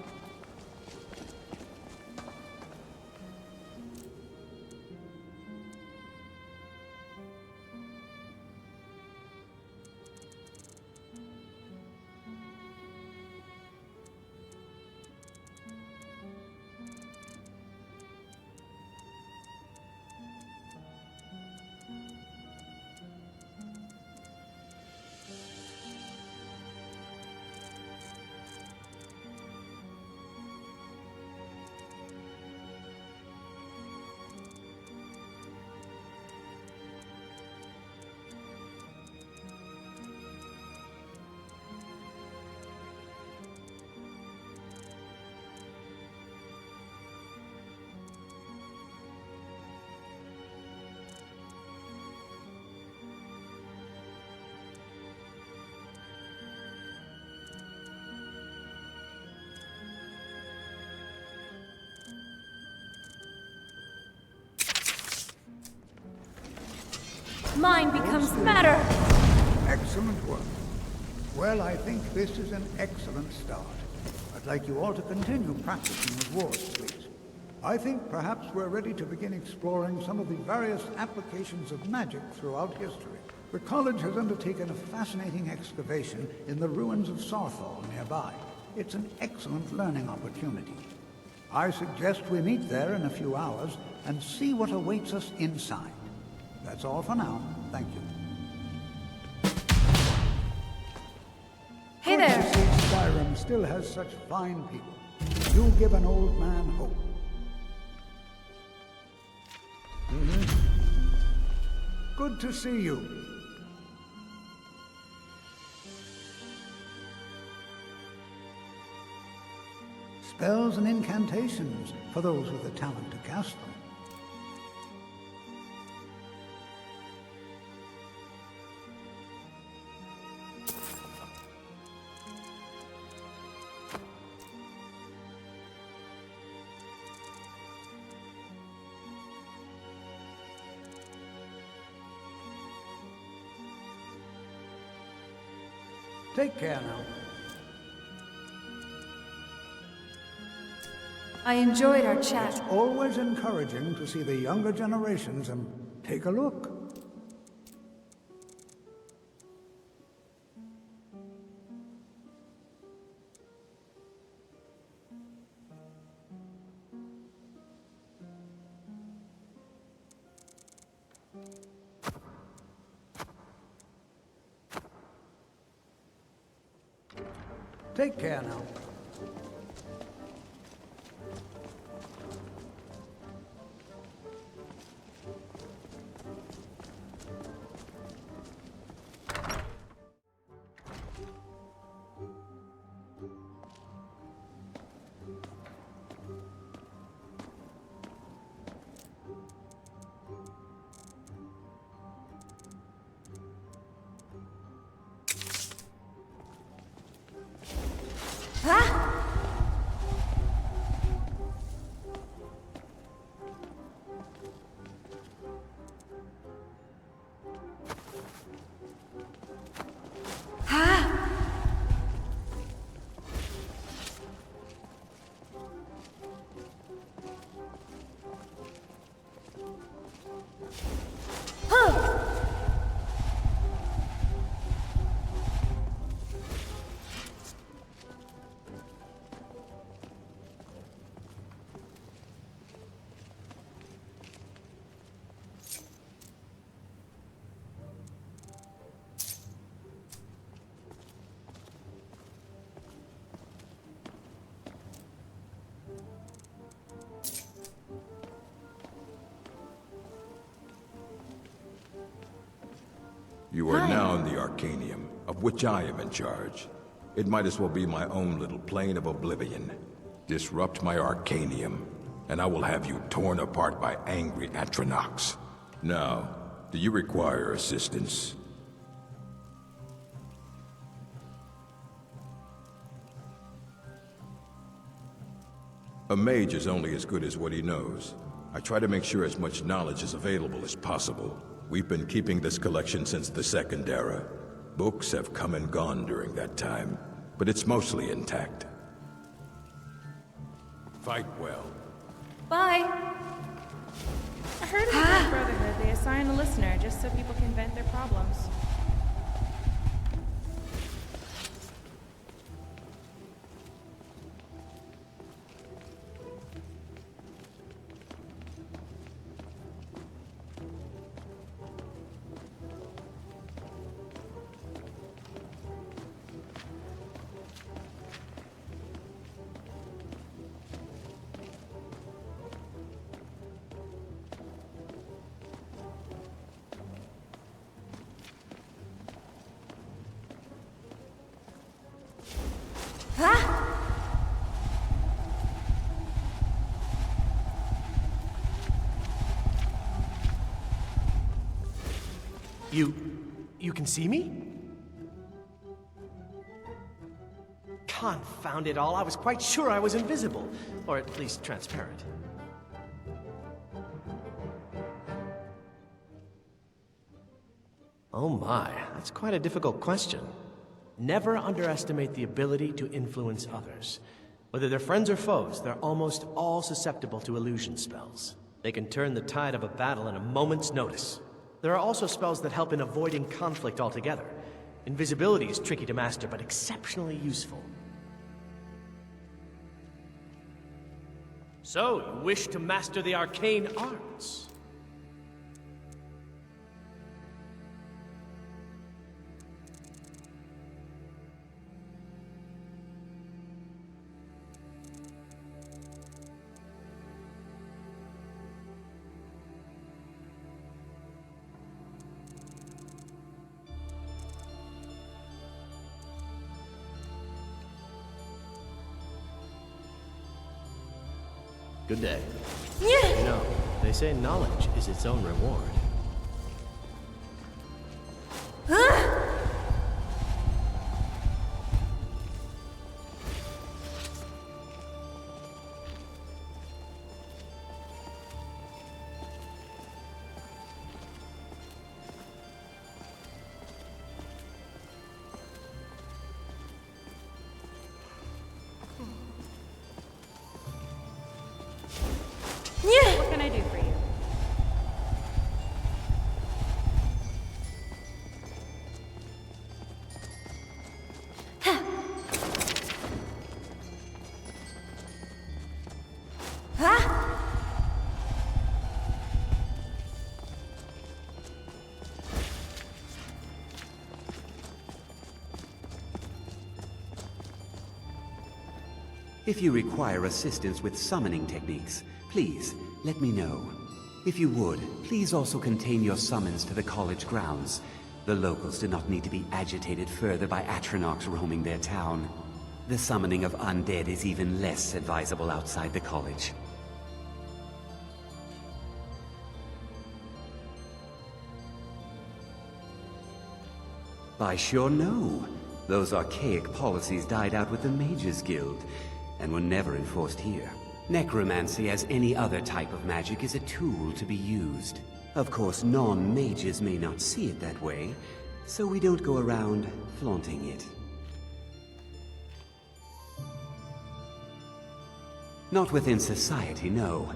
mind becomes matter! Excellent work. Well, I think this is an excellent start. I'd like you all to continue practicing with wars, please. I think perhaps we're ready to begin exploring some of the various applications of magic throughout history. The college has undertaken a fascinating excavation in the ruins of Sarthal nearby. It's an excellent learning opportunity. I suggest we meet there in a few hours and see what awaits us inside. That's all for now. Thank you. Hey Good there! to see Skyrim still has such fine people. You give an old man hope. Good to see you. Spells and incantations for those with the talent to cast them. Take care now. I enjoyed our chat. It's always encouraging to see the younger generations and take a look. Take care now. You are now in the Arcanium, of which I am in charge. It might as well be my own little plane of oblivion. Disrupt my Arcanium, and I will have you torn apart by angry Paarthurnax. Now, do you require assistance? A mage is only as good as what he knows. I try to make sure as much knowledge is available as possible. We've been keeping this collection since the Second Era. Books have come and gone during that time, but it's mostly intact. Fight well. Bye! I heard in the Brotherhood they assign a listener just so people can vent their problems. You can see me? Confound it all, I was quite sure I was invisible. Or at least transparent. Oh my, that's quite a difficult question. Never underestimate the ability to influence others. Whether they're friends or foes, they're almost all susceptible to illusion spells. They can turn the tide of a battle in a moment's notice. There are also spells that help in avoiding conflict altogether. Invisibility is tricky to master, but exceptionally useful. So, you wish to master the arcane arts? Good day. You know, they say knowledge is its own reward. What can I do for you? If you require assistance with summoning techniques, please let me know. If you would, please also contain your summons to the college grounds. The locals do not need to be agitated further by Paarthurnax roaming their town. The summoning of undead is even less advisable outside the college. By sure no. Those archaic policies died out with the Mages Guild, and were never enforced here. Necromancy, as any other type of magic, is a tool to be used. Of course, non-mages may not see it that way, so we don't go around flaunting it. Not within society, no.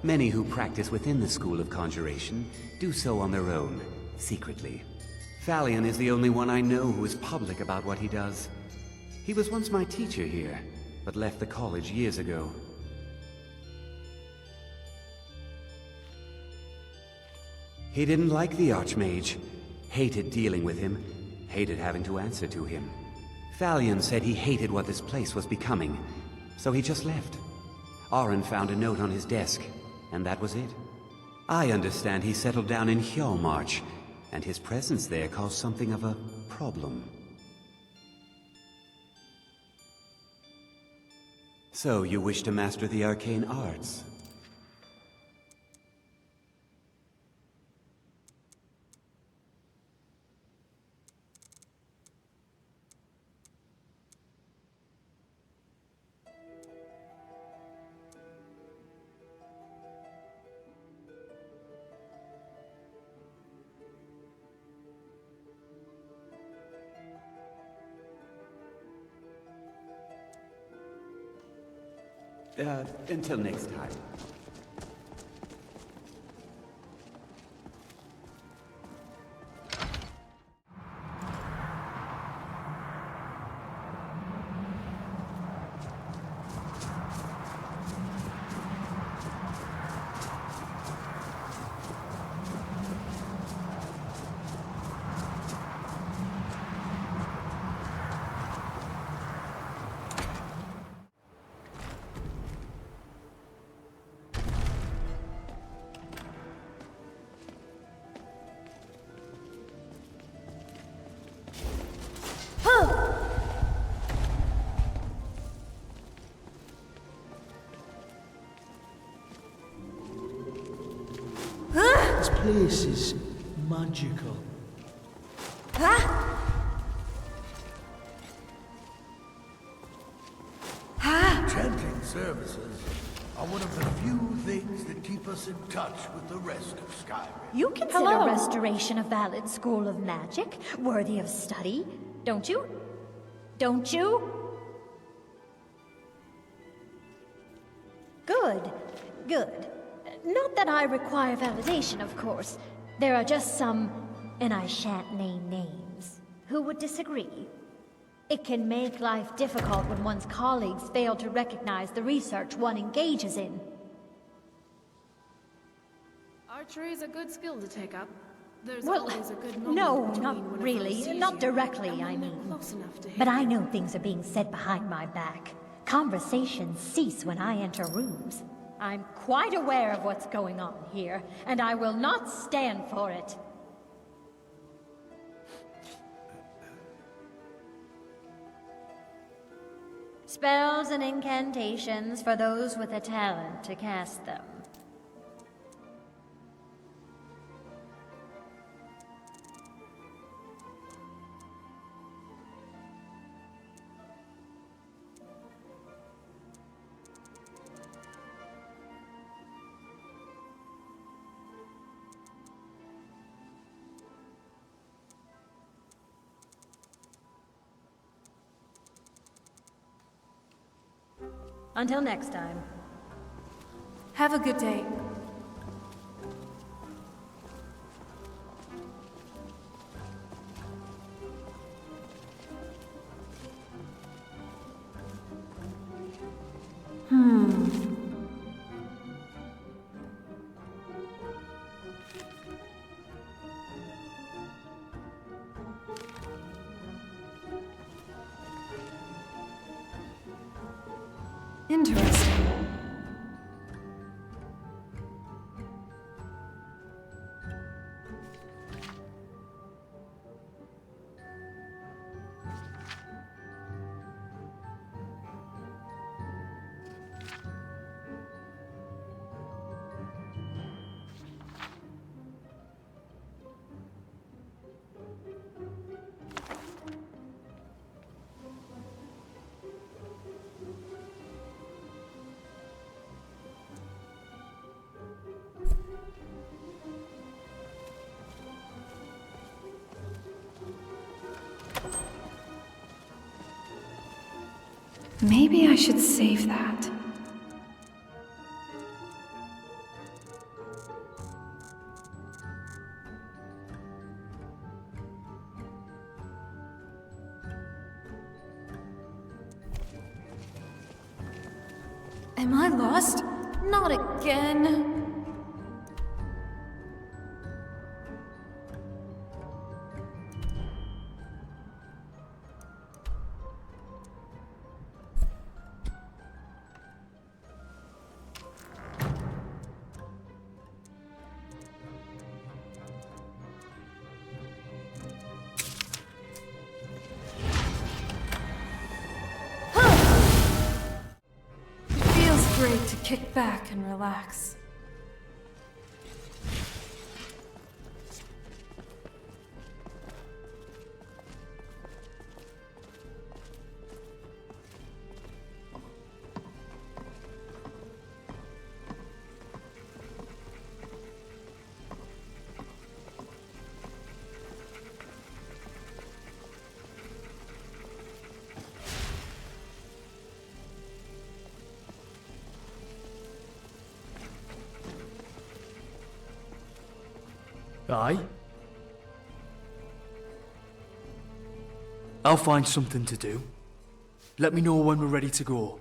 Many who practice within the School of Conjuration do so on their own, secretly. Thalion is the only one I know who is public about what he does. He was once my teacher here, but left the college years ago. He didn't like the Archmage, hated dealing with him, hated having to answer to him. Thalion said he hated what this place was becoming, so he just left. Arin found a note on his desk, and that was it. I understand he settled down in Hjalmarch, and his presence there caused something of a problem. So you wish to master the arcane arts? Until next time. This place is magical. Chanting services are one of the few things that keep us in touch with the rest of Skyrim. You consider restoration a valid school of magic, worthy of study, don't you? Don't you? Good, good. Not that I require validation, of course. There are just some, and I shan't name names, who would disagree. It can make life difficult when one's colleagues fail to recognize the research one engages in. Archery is a good skill to take up. There's Well, always a good moment no, between not whenever really. sees Not you directly, and I when they're mean. close enough to But hit I you. know things are being said behind my back. Conversations cease when I enter rooms. I'm quite aware of what's going on here, and I will not stand for it. Spells and incantations for those with a talent to cast them. Until next time. Have a good day. Interesting. Maybe I should save that. Am I lost? Not again. Great to kick back and relax. Aye? I'll find something to do. Let me know when we're ready to go.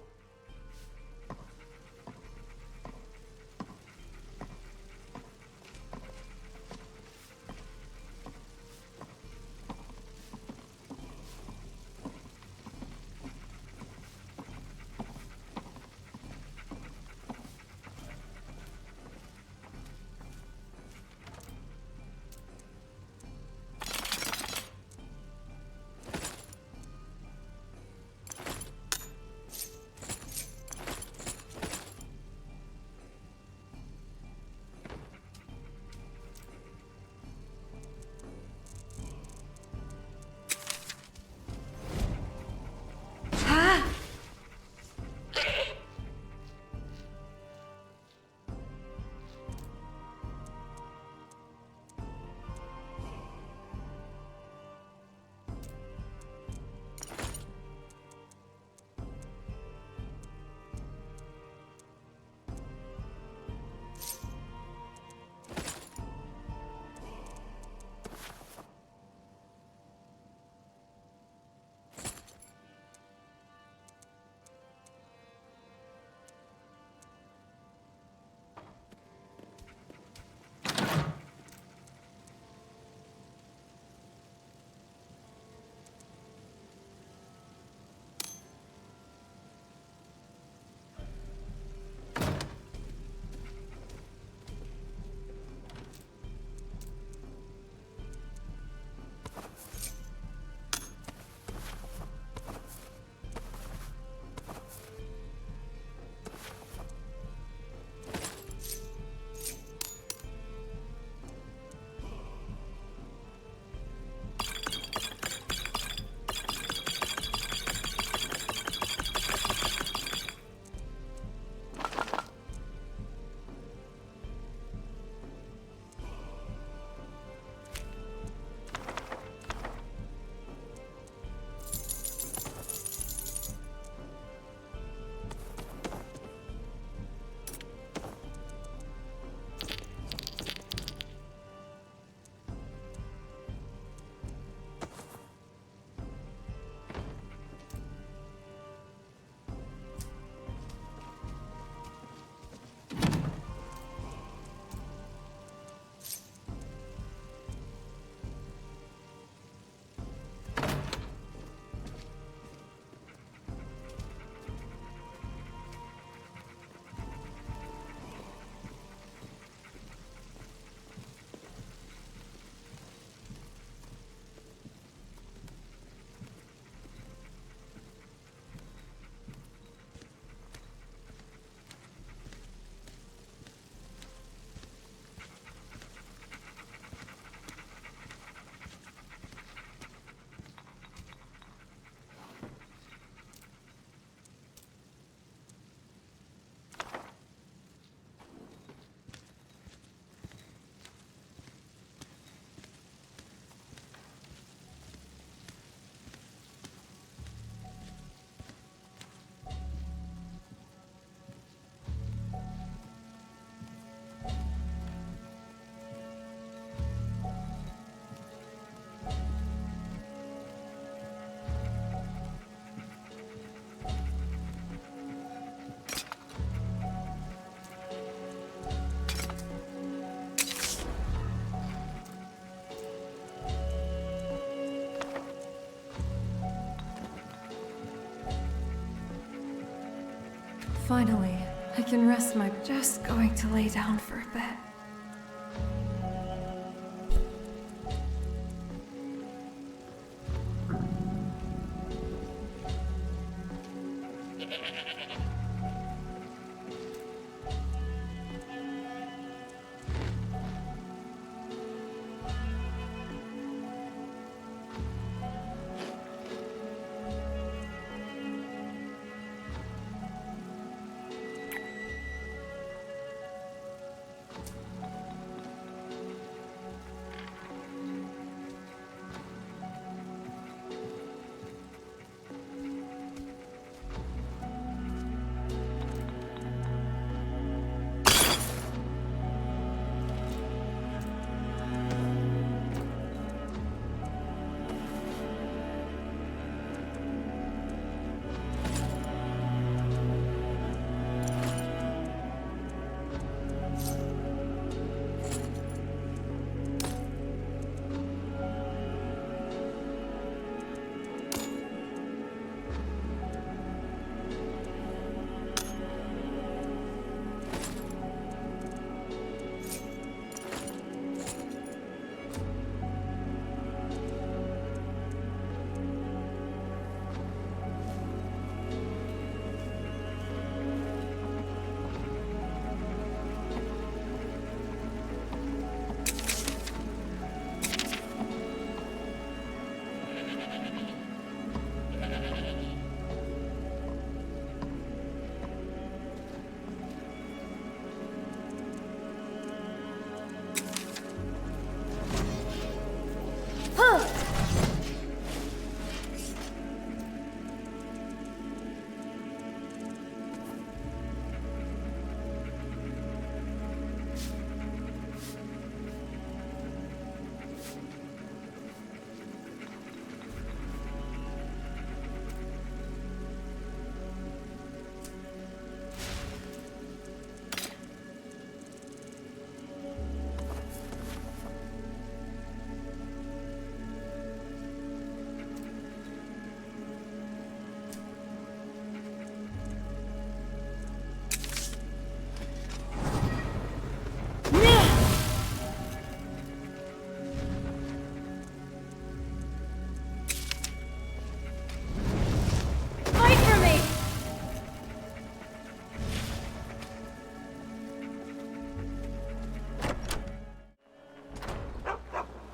Finally, I can rest my... Just going to lay down for a bit.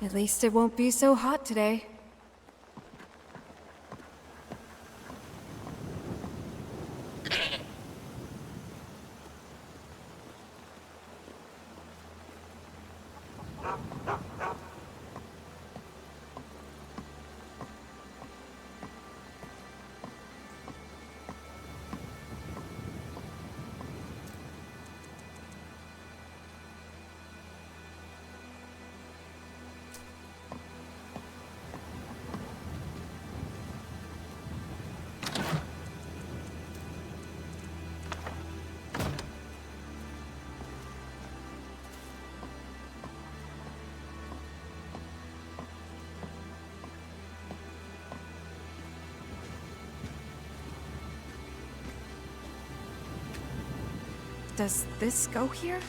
At least it won't be so hot today. Does this go here?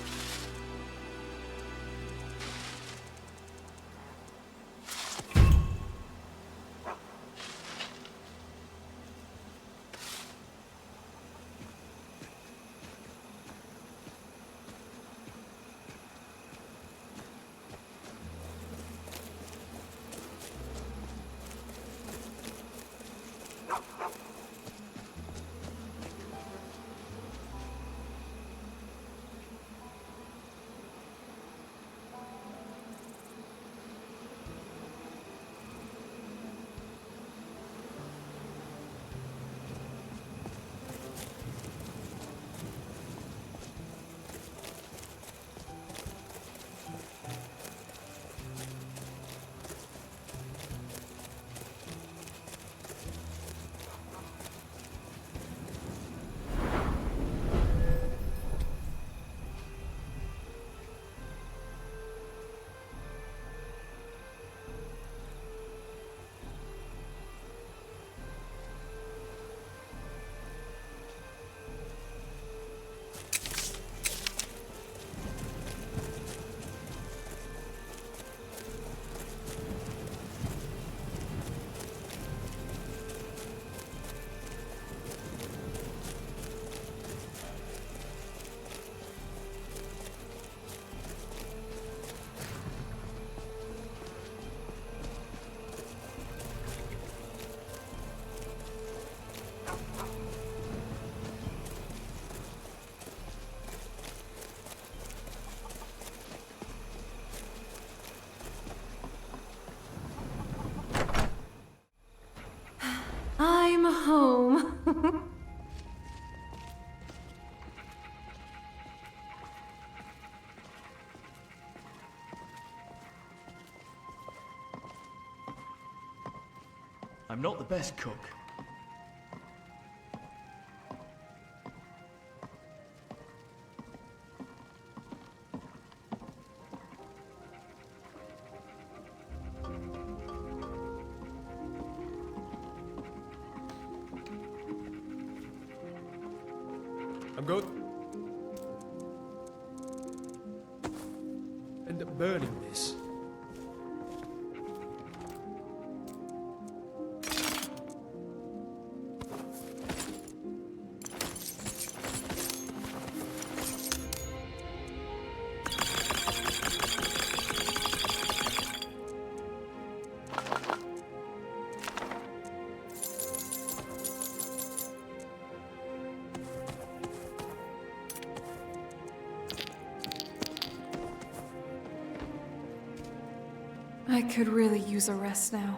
I'm not the best cook. I'm going to end up burning this. I could really use a rest now.